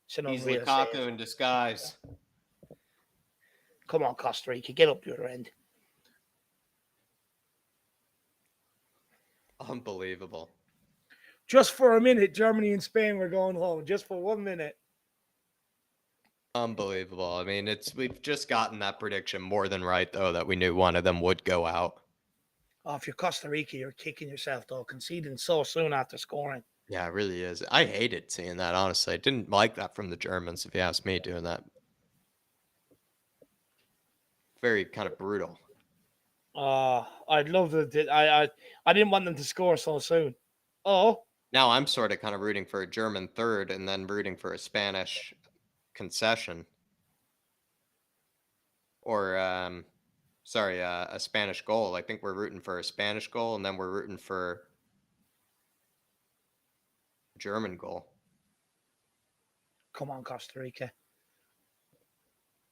It's an He's unreal Lukaku save. in disguise. Come on, Costa Rica, get up your end. Unbelievable. Just for a minute, Germany and Spain were going home. Just for 1 minute. Unbelievable. I mean, we've just gotten that prediction more than right, though, that we knew one of them would go out. Oh, if you're Costa Rica, you're kicking yourself, though, conceding so soon after scoring. Yeah, it really is. I hated seeing that, honestly. I didn't like that from the Germans, if you ask me, doing that. Very kind of brutal. I'd love to. I didn't want them to score so soon. Oh. Now I'm sort of kind of rooting for a German third and then rooting for a Spanish concession. Or, a Spanish goal. I think we're rooting for a Spanish goal, and then we're rooting for a German goal. Come on, Costa Rica.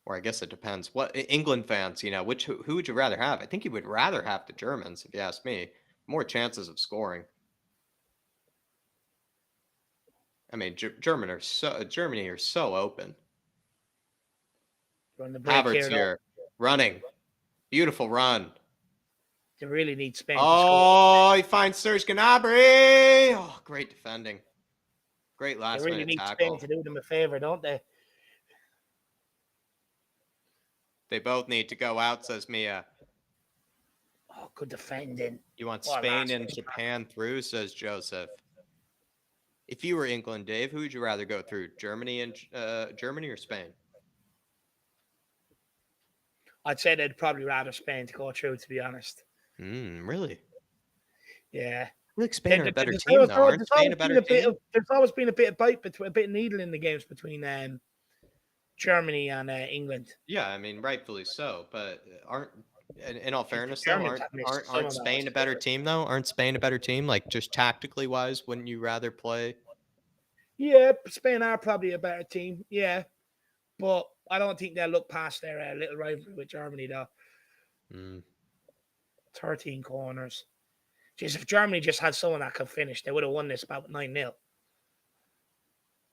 Or I guess it depends. What England fans, who would you rather have? I think you would rather have the Germans, if you ask me. More chances of scoring. I mean, Germany are so open. Run the break Havertz here, running, beautiful run. They really need Spain to score. Oh, he finds Serge Gnabry. Oh, great defending. Great last minute tackle. They really need Spain to do them a favor, don't they? They both need to go out, says Mia. Oh, good defending. You want Spain and Japan through, says Joseph. If you were England, Dave, who would you rather go through, Germany or Spain? I'd say they'd probably rather Spain to go through, to be honest. Really? Yeah. I think Spain are a better team, though. Aren't Spain a better team? There's always been a bit of bite, a bit of needle in the games between Germany and England. Yeah, I mean, rightfully so. But in all fairness, though, aren't Spain a better team, though? Aren't Spain a better team? Like, just tactically wise, wouldn't you rather play? Yeah, Spain are probably a better team. Yeah. But I don't think they'll look past their little rivalry with Germany, though. 13 corners. Jeez, if Germany just had someone that could finish, they would have won this about 9-0. I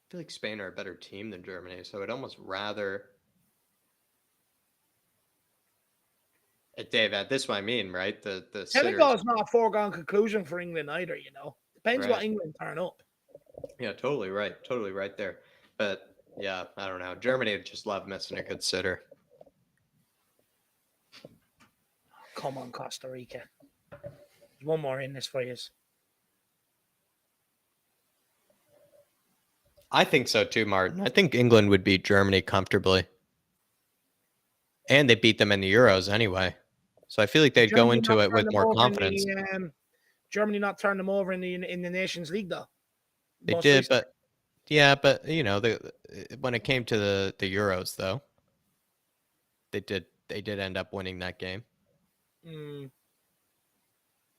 feel like Spain are a better team than Germany, so I'd almost rather Dave, this what I mean, right? The sitters, Senegal is not a foregone conclusion for England either, you know. Depends what right? England turn up. Yeah, totally right there. But yeah, I don't know. Germany would just love missing a good sitter. Come on, Costa Rica. There's one more in this for you. I think so too, Martin. I think England would beat Germany comfortably. And they beat them in the Euros anyway. So I feel like they'd go into it with more confidence. Germany not turn them over in the Nations League though. They did, but yeah, but you know, when it came to the Euros though, they did end up winning that game.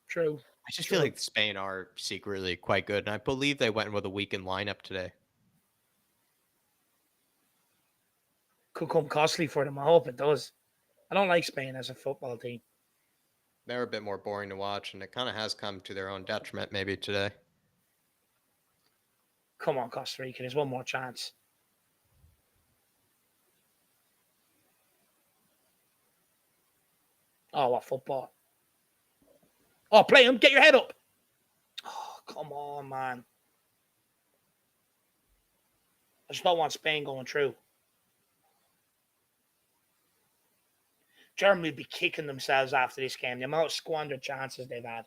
True. I just feel like Spain are secretly quite good, and I believe they went with a weakened lineup today. Could come costly for them. I hope it does. I don't like Spain as a football team. They're a bit more boring to watch, and it kind of has come to their own detriment maybe today. Come on, Costa Rica. There's one more chance. Oh, what football? Oh, play him. Get your head up. Oh, come on, man. I just don't want Spain going through. Germany would be kicking themselves after this game. The amount of squandered chances they've had.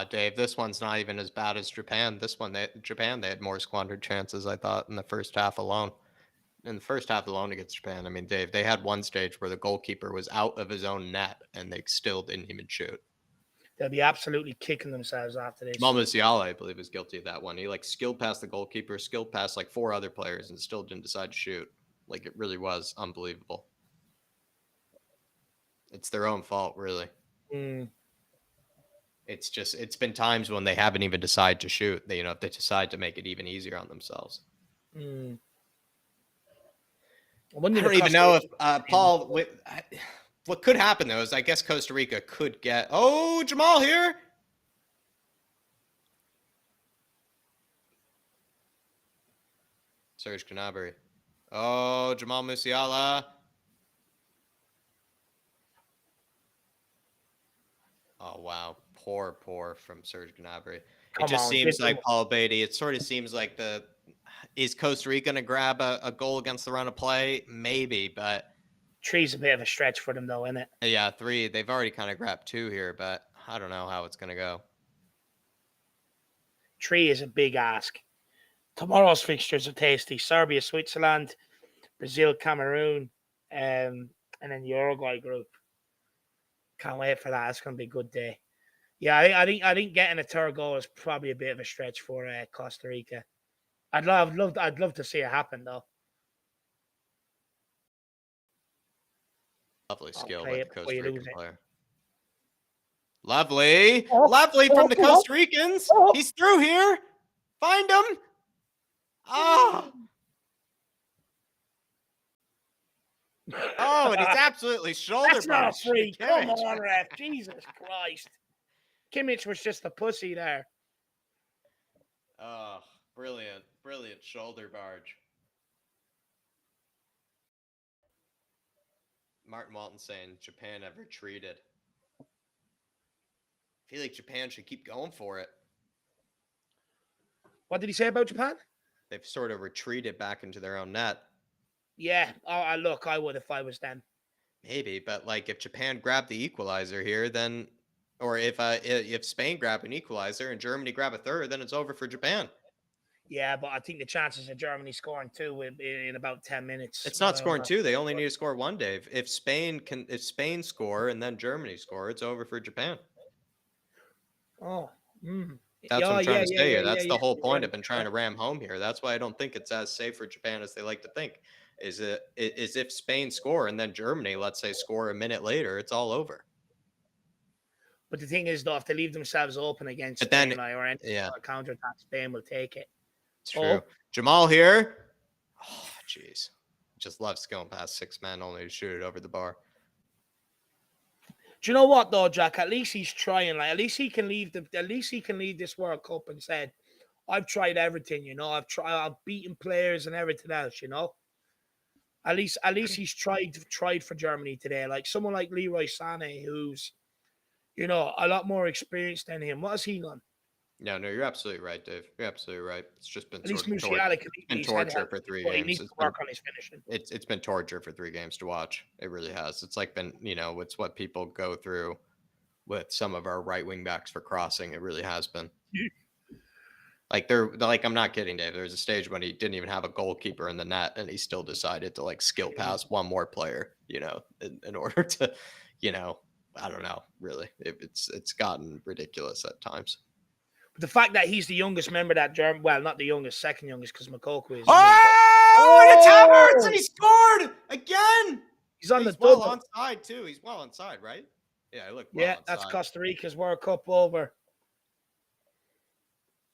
Dave, this one's not even as bad as Japan. Japan, they had more squandered chances, I thought, in the first half alone. In the first half alone against Japan, I mean, Dave, they had one stage where the goalkeeper was out of his own net, and they still didn't even shoot. They'll be absolutely kicking themselves after this. Jamal Musiala, I believe, is guilty of that one. He skilled past the goalkeeper, skilled past 4 other players, and still didn't decide to shoot. It really was unbelievable. It's their own fault, really. It's been times when they haven't even decided to shoot. If they decide to make it even easier on themselves. I don't even know if Paul. What could happen though is I guess Costa Rica could get. Oh, Jamal here. Serge Gnabry. Oh, Jamal Musiala. Oh wow, poor from Serge Gnabry. It just seems like Paul Beatty. It sort of seems like is Costa Rica going to grab a goal against the run of play? Maybe, but 3's a bit of a stretch for them, though, isn't it? Yeah, 3. They've already kind of grabbed 2 here, but I don't know how it's going to go. 3 is a big ask. Tomorrow's fixtures are tasty. Serbia, Switzerland, Brazil, Cameroon, and then the Uruguay group. Can't wait for that. It's going to be a good day. Yeah, I think getting a third goal is probably a bit of a stretch for Costa Rica. I'd love to see it happen though. Lovely skill by the Costa Rican player. Lovely from the Costa Ricans. He's through here. Find him. Oh, and he's absolutely shoulder. That's not free. Come on, ref. Jesus Christ. Kimmich was just a pussy there. Oh, brilliant shoulder barge. Martin Walton saying Japan have retreated. I feel like Japan should keep going for it. What did he say about Japan? They've sort of retreated back into their own net. Yeah. Oh, look, I would if I was them. Maybe, but if Japan grabbed the equalizer here, then, or if Spain grab an equalizer and Germany grab a third, then it's over for Japan. Yeah, but I think the chances of Germany scoring 2 in about 10 minutes. It's not scoring 2. They only need to score 1, Dave. If Spain score and then Germany score, it's over for Japan. Oh. That's what I'm trying to say here. That's the whole point I've been trying to ram home here. That's why I don't think it's as safe for Japan as they like to think. Is if Spain score and then Germany, let's say, score a minute later, it's all over. But the thing is, though, if they leave themselves open against Spain or any counterattack, Spain will take it. It's true. Jamal here. Oh, jeez. Just loves going past 6 men only to shoot it over the bar. Do you know what though, Jack? At least he's trying. At least he can leave this World Cup and said, "I've tried everything. I've beaten players and everything else. At least he's tried for Germany today. Like someone like Leroy Sané, who's a lot more experienced than him. What has he done? No, you're absolutely right, Dave. You're absolutely right. It's just been At least sort of torture. Musiala can It's get been his head torture held, for 3 but he games. needs It's to been work on his finishing. it's been torture for 3 games to watch. It really has. It's like been, it's what people go through with some of our right wing backs for crossing. It really has been. Like I'm not kidding, Dave. There was a stage when he didn't even have a goalkeeper in the net, and he still decided to like skill pass one more player, in order to, I don't know, really. It's gotten ridiculous at times. But the fact that he's the youngest member of that German, well, not the youngest, second youngest, because Makoko is. Oh, and it's Havertz, and he scored again. He's on the well double. onside too. He's well onside, right? Yeah, he looked well Yeah, onside. that's Costa Rica's World Cup over.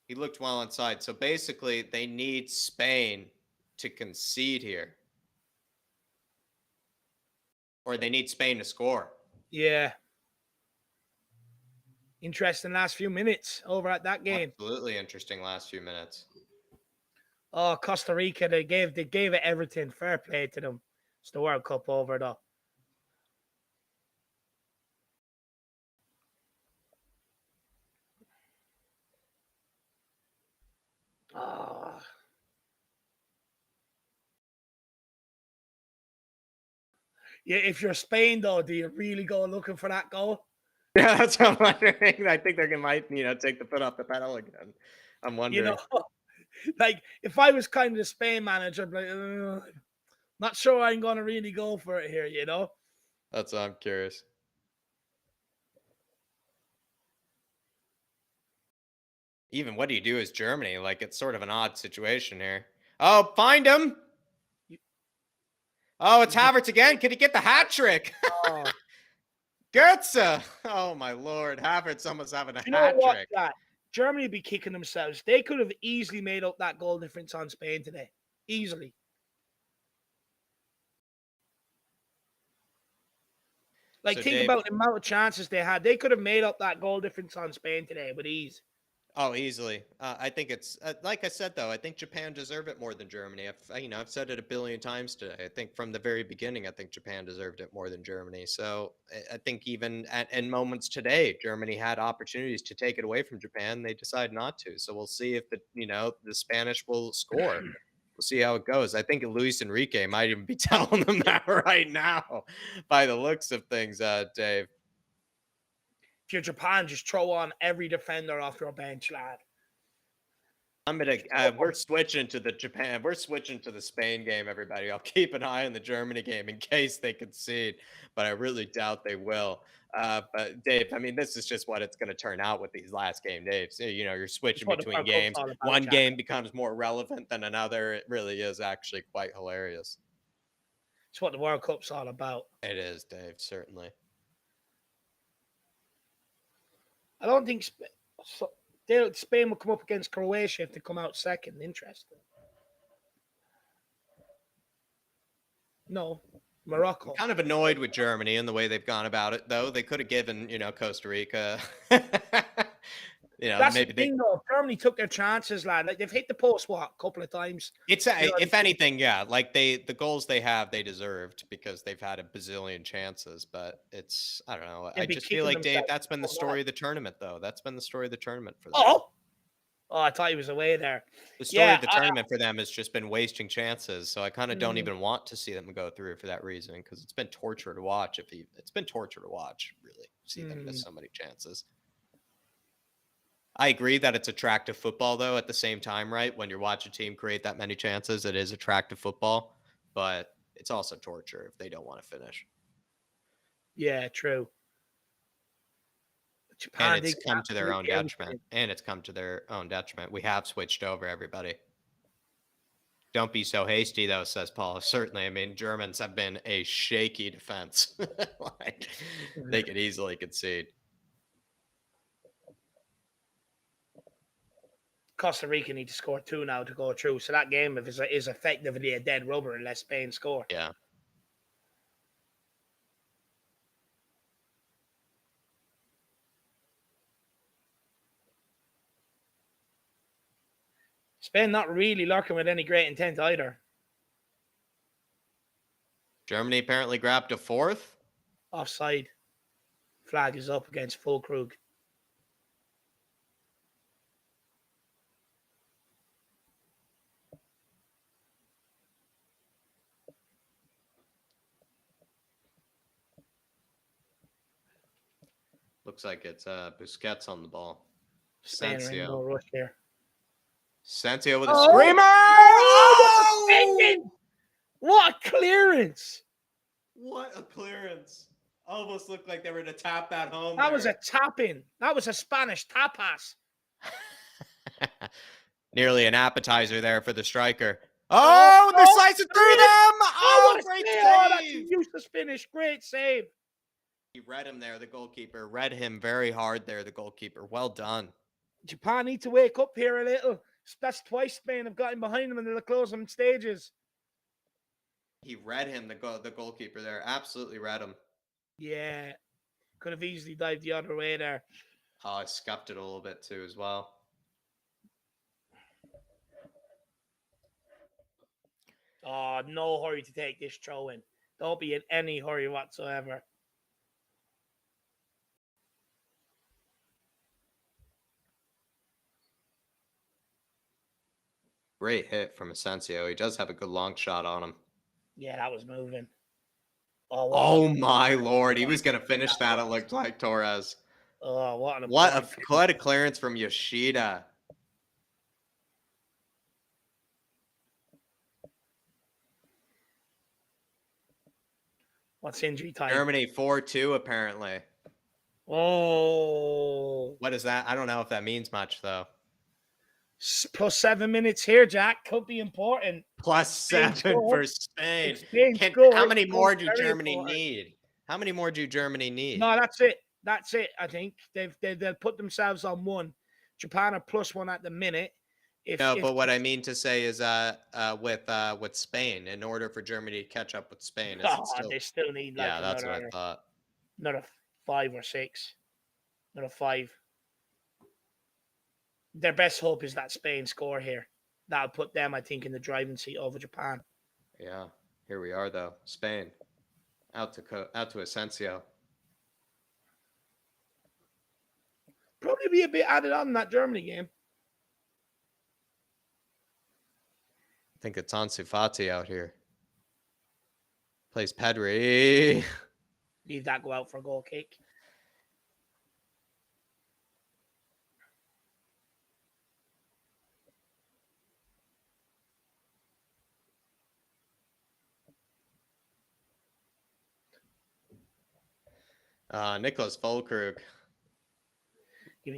He looked well inside. So basically, they need Spain to concede here. Or they need Spain to score. Yeah. Interesting last few minutes over at that game. Absolutely interesting last few minutes. Oh, Costa Rica, they gave it everything. Fair play to them. It's the World Cup over, though. Oh. Yeah, if you're Spain, though, do you really go looking for that goal? Yeah, that's what I'm wondering. I think they might, take the foot off the pedal again. I'm wondering. Like, if I was kind of the Spain manager, I'd be like, not sure I'm going to really go for it here, That's what I'm curious. Even what do you do as Germany? Like, it's sort of an odd situation here. Oh, find him! Oh, it's Havertz again. Can he get the hat trick? Oh. Goetze! Oh, my Lord. Havertz almost having a hat trick. Germany would be kicking themselves. They could have easily made up that goal difference on Spain today. Easily. Like, so think about the amount of chances they had. They could have made up that goal difference on Spain today with ease. Oh, easily. I think it's like I said, though. I think Japan deserved it more than Germany. I've said it a billion times today. I think from the very beginning, I think Japan deserved it more than Germany. So I think even in moments today, Germany had opportunities to take it away from Japan. They decide not to. So we'll see if the Spanish will score. We'll see how it goes. I think Luis Enrique might even be telling them that right now, by the looks of things, Dave. If you're Japan, just throw on every defender off your bench, lad. We're switching to the Japan. We're switching to the Spain game, everybody. I'll keep an eye on the Germany game in case they concede, but I really doubt they will. But Dave, I mean, this is just what it's going to turn out with these last game, Dave. So, you're switching between games. One game becomes more relevant than another. It really is actually quite hilarious. It's what the World Cup's all about. It is, Dave, certainly. I don't think Spain will come up against Croatia if they come out second. Interesting. No, Morocco. I'm kind of annoyed with Germany and the way they've gone about it, though. They could have given, Costa Rica. That's maybe the thing, though. Germany took their chances, lad. Like, they've hit the post a couple of times. It's if anything, yeah. Like the goals they have, they deserved because they've had a bazillion chances. But it's I don't know. I just feel like, Dave, that's been the story of the tournament, though. That's been the story of the tournament for them. Oh, I thought he was away there. The story of the tournament for them has just been wasting chances. So I kind of don't even want to see them go through for that reason because it's been torture to watch. It's been torture to watch, really, see them miss so many chances. I agree that it's attractive football, though, at the same time, right? When you watch a team create that many chances, it is attractive football, but it's also torture if they don't want to finish. Yeah, true. Japan, and it's come to their own detriment. We have switched over, everybody. Don't be so hasty, though, says Paul. Certainly, I mean, Germans have been a shaky defense. Like, they could easily concede. Costa Rica need to score 2 now to go through. So that game is effectively a dead rubber unless Spain score. Yeah. Spain not really lurking with any great intent either. Germany apparently grabbed a fourth. Offside. Flag is up against Fulkrug. Looks like it's Busquets on the ball. Spain are in no Sensio. rush here. Sensio with a screamer! Oh! What a clearance! What a clearance. Almost looked like they were to tap that home. That was a tap-in. That was a Spanish tapas. Nearly an appetizer there for the striker. Oh, they're slicing through them! Oh, great save! Oh, that's a useless finish. Great save. He read him there, the goalkeeper. Read him very hard there, the goalkeeper. Well done. Japan need to wake up here a little. That's twice Spain have gotten behind them in the closing stages. He read him, the goalkeeper there. Absolutely read him. Yeah. Could have easily dived the other way there. Oh, I scuffed it a little bit too as well. Oh, no hurry to take this throw in. Don't be in any hurry whatsoever. Great hit from Asensio. He does have a good long shot on him. Yeah, that was moving. Oh, oh my lord. He was going to finish that, it looked like, Torres. Oh, what a clearance from Yoshida. What's injury time? Germany 4-2, apparently. Oh. What is that? I don't know if that means much, though. Plus 7 minutes here, Jack. Could be important. +7 for Spain. How many more do Germany need? How many more do Germany need? No, that's it. That's it, I think. They'll put themselves on one. Japan are +1 at the minute. But what I mean to say is with Spain, in order for Germany to catch up with Spain, they still need like that's what I thought. Another 5 or 6. Another 5. Their best hope is that Spain score here. That'll put them, I think, in the driving seat over Japan. Yeah, here we are though. Spain out to Asensio. Probably be a bit added on in that Germany game. I think it's Ansu Fati out here. Plays Pedri. Leave that go out for a goal kick. Nicholas Fulkrug.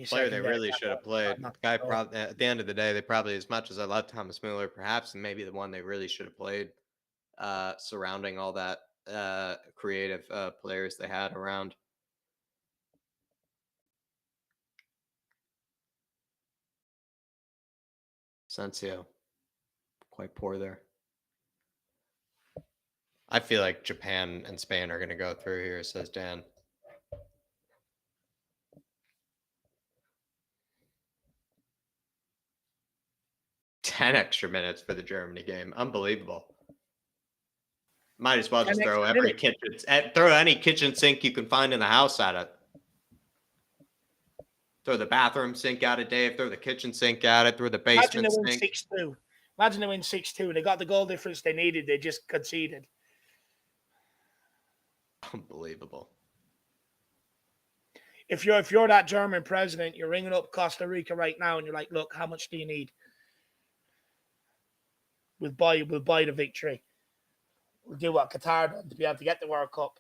Player they really should have played. Guy probably at the end of the day, they probably, as much as I love Thomas Mueller, perhaps maybe the one they really should have played, surrounding all that creative players they had around. Sensio, quite poor there. I feel like Japan and Spain are going to go through here, says Dan. Ten extra minutes for the Germany game. Unbelievable. Might as well just throw any kitchen sink you can find in the house at it. Throw the bathroom sink at it, Dave. Throw the kitchen sink at it. Throw the basement sink. Imagine they win 6-2. They got the goal difference they needed. They just conceded. Unbelievable. If you're that German president, you're ringing up Costa Rica right now, and you're like, "Look, how much do you need? We'll buy the victory. We'll do what Qatar done to be able to get the World Cup."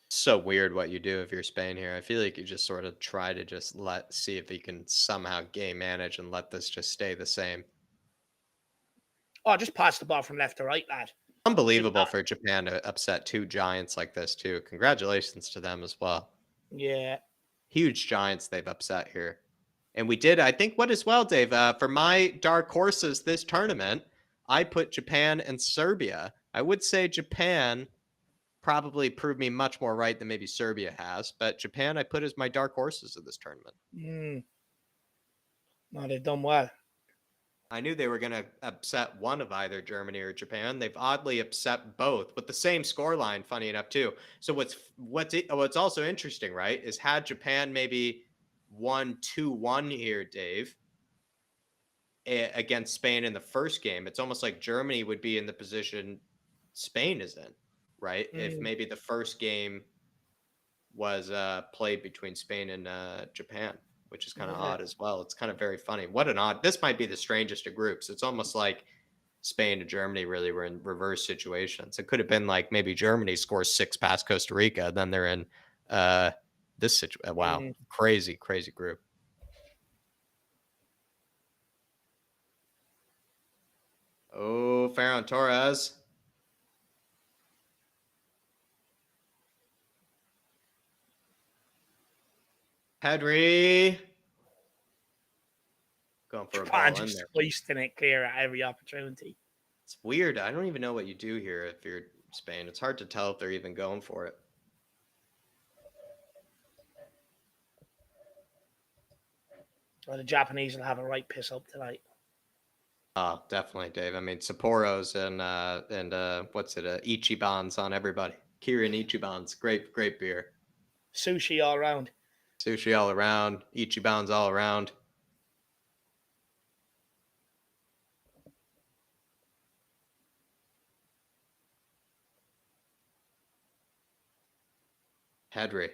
So weird what you do if you're Spain here. I feel like you just sort of try to just see if you can somehow game manage and let this just stay the same. Oh, just pass the ball from left to right, lad. Unbelievable for Japan to upset two giants like this, too. Congratulations to them as well. Yeah. Huge giants they've upset here. And we did, I think, what as well, Dave, for my dark horses this tournament, I put Japan and Serbia. I would say Japan probably proved me much more right than maybe Serbia has, but Japan I put as my dark horses of this tournament. No, they've done well. I knew they were going to upset one of either Germany or Japan. They've oddly upset both with the same scoreline, funny enough, too. So what's also interesting, right, is had Japan maybe won 2-1 here, Dave, against Spain in the first game, it's almost like Germany would be in the position Spain is in, right? If maybe the first game was played between Spain and Japan, which is kind of odd as well. It's kind of very funny. This might be the strangest of groups. It's almost like Spain and Germany really were in reverse situations. It could have been like maybe Germany scores 6 past Costa Rica, then they're in this situation. Wow, crazy group. Oh, Ferran Torres. Pedri. Going for a ball in there. Just wasting it clear at every opportunity. It's weird. I don't even know what you do here if you're Spain. It's hard to tell if they're even going for it. Well, the Japanese will have a right piss up tonight. Oh, definitely, Dave. I mean, Sapporos and what's it? Ichiban's on everybody. Kirin Ichiban's great beer. Sushi all around. Sushi all around. Ichiban's all around. Pedri.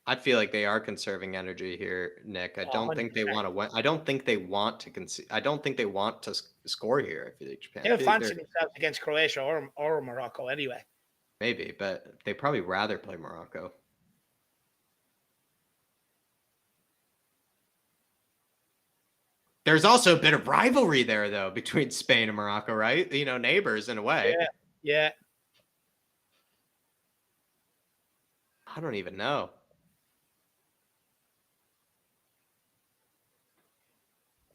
I feel like they are conserving energy here, Nick. I don't think they want to win. I don't think they want to I don't think they want to score here. I feel like Japan. They'll fancy themselves against Croatia or Morocco anyway. Maybe, but they probably rather play Morocco. There's also a bit of rivalry there, though, between Spain and Morocco, right? You know, neighbors in a way. Yeah. I don't even know.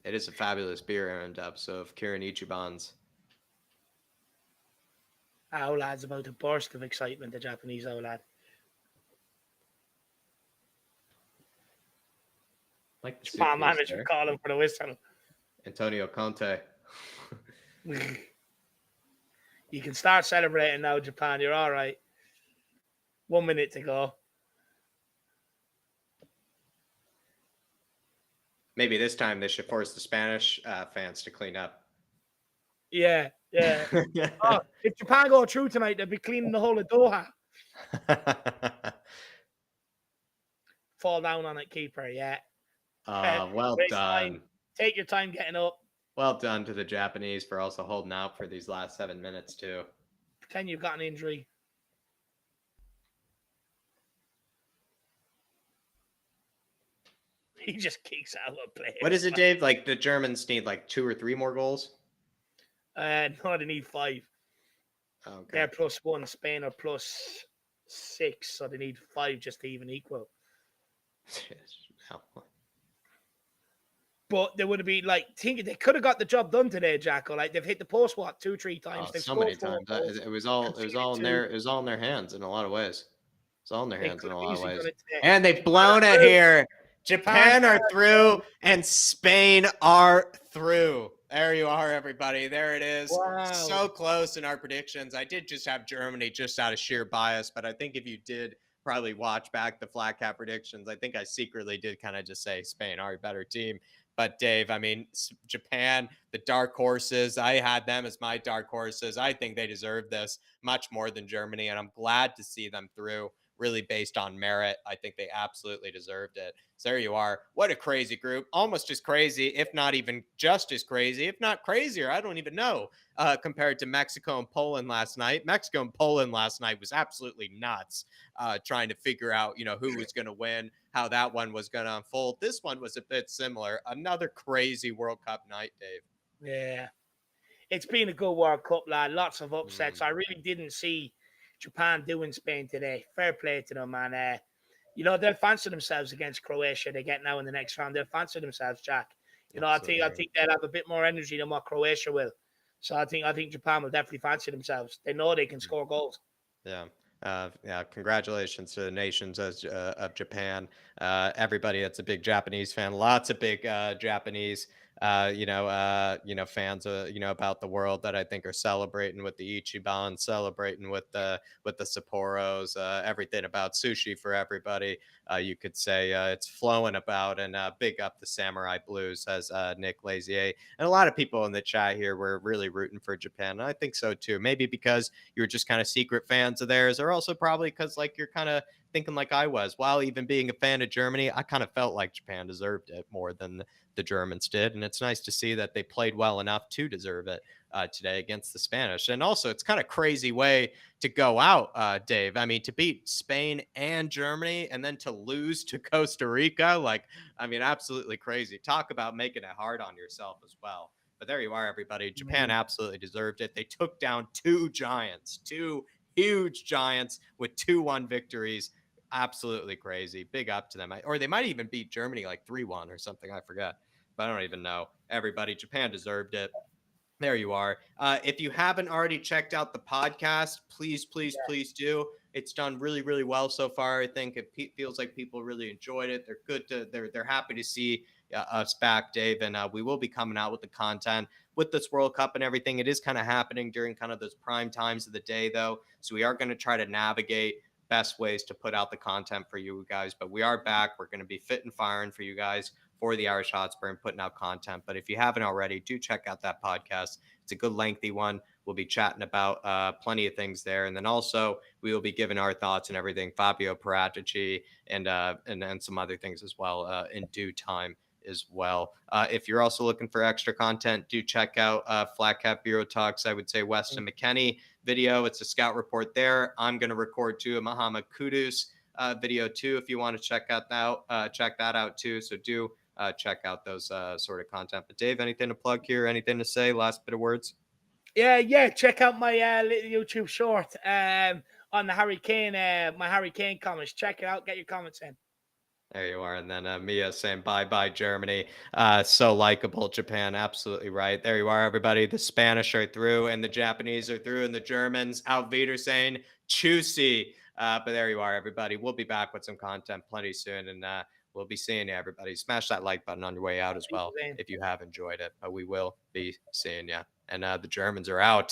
It is a fabulous beer, Aaron Dub. So if Kirin Ichiban's. Our lad's about to burst of excitement, the Japanese old lad. Like the Japan manager calling for the whistle. Antonio Conte. You can start celebrating now, Japan. You're all right. 1 minute to go. Maybe this time they should force the Spanish fans to clean up. Yeah. Oh, if Japan go through tonight, they'll be cleaning the whole of Doha. Fall down on it, keeper. Yeah. Well done. Take your time getting up. Well done to the Japanese for also holding out for these last 7 minutes too. Pretend you've got an injury. He just kicks out of play. What is it, Dave? Like the Germans need like 2 or 3 more goals? No, they need 5. Okay. They're +1. Spain are +6, so they need 5 just to even equal. But they would have been like thinking they could have got the job done today, Jacko. Like they've hit the post 2-3 times. They've so many times. It was all in their hands in a lot of ways. It's all in their hands in a lot of ways. And they've blown it here. Japan are through and Spain are through. There you are, everybody. There it is. Wow. So close in our predictions. I did just have Germany just out of sheer bias, but I think if you did probably watch back the flat cap predictions, I think I secretly did kind of just say Spain are a better team. But Dave, I mean, Japan, the dark horses, I had them as my dark horses. I think they deserve this much more than Germany, and I'm glad to see them through. Really based on merit. I think they absolutely deserved it. So there you are. What a crazy group. Almost as crazy, if not even just as crazy, if not crazier. I don't even know, compared to Mexico and Poland last night. Mexico and Poland last night was absolutely nuts, trying to figure out, who was going to win, how that one was going to unfold. This one was a bit similar. Another crazy World Cup night, Dave. Yeah. It's been a good World Cup, lad. Lots of upsets. I really didn't see Japan doing Spain today. Fair play to them, man. They'll fancy themselves against Croatia. They get now in the next round. They'll fancy themselves, Jack. I think they'll have a bit more energy than what Croatia will. So I think Japan will definitely fancy themselves. They know they can score goals. Yeah. Yeah, congratulations to the nations of Japan. Everybody that's a big Japanese fan, lots of big Japanese, fans, about the world that I think are celebrating with the Ichiban, celebrating with the Sapporos, everything about sushi for everybody. You could say it's flowing about, and big up the Samurai Blues, says Nick Lazier, and a lot of people in the chat here were really rooting for Japan. And I think so too. Maybe because you're just kind of secret fans of theirs, or also probably because like you're kind of thinking like I was. While even being a fan of Germany, I kind of felt like Japan deserved it more than the Germans did, and it's nice to see that they played well enough to deserve it today against the Spanish. And also, it's kind of crazy way to go out, Dave. I mean, to beat Spain and Germany, and then to lose to Costa Rica, like, I mean, absolutely crazy. Talk about making it hard on yourself as well. But there you are, everybody. Japan Mm. absolutely deserved it. They took down two giants, two huge giants with 2-1 victories. Absolutely crazy. Big up to them. Or they might even beat Germany like 3-1 or something. I forget. But I don't even know. Everybody, Japan deserved it. There you are. If you haven't already checked out the podcast, please, please, Yeah. please do. It's done really, really well so far. I think it feels like people really enjoyed it. They're good to. They're happy to see us back, Dave, and we will be coming out with the content with this World Cup and everything. It is kind of happening during kind of those prime times of the day, though. So we are going to try to navigate best ways to put out the content for you guys. But we are back. We're going to be fit and firing for you guys for the Irish Hotspur and putting out content. But if you haven't already, do check out that podcast. It's a good lengthy one. We'll be chatting about plenty of things there, and then also we will be giving our thoughts and everything. Fabio Paratici and some other things as well in due time as well. If you're also looking for extra content, do check out Flat Cap Bureau Talks. I would say Weston McKenney video. It's a scout report there. I'm going to record too a Muhammad Kudus video too if you want to check that out too. So do check out those sort of content. But Dave, anything to plug here? Anything to say? Last bit of words? Yeah. Check out my little YouTube short on the Harry Kane, my Harry Kane comments. Check it out. Get your comments in. There you are. And then Mia saying bye bye, Germany. So likable, Japan. Absolutely right. There you are, everybody. The Spanish are through, and the Japanese are through, and the Germans, out Vider saying, choosy. But there you are, everybody. We'll be back with some content plenty soon, and we'll be seeing you, everybody. Smash that like button on your way out as well if you have enjoyed it. But we will be seeing you. And the Germans are out.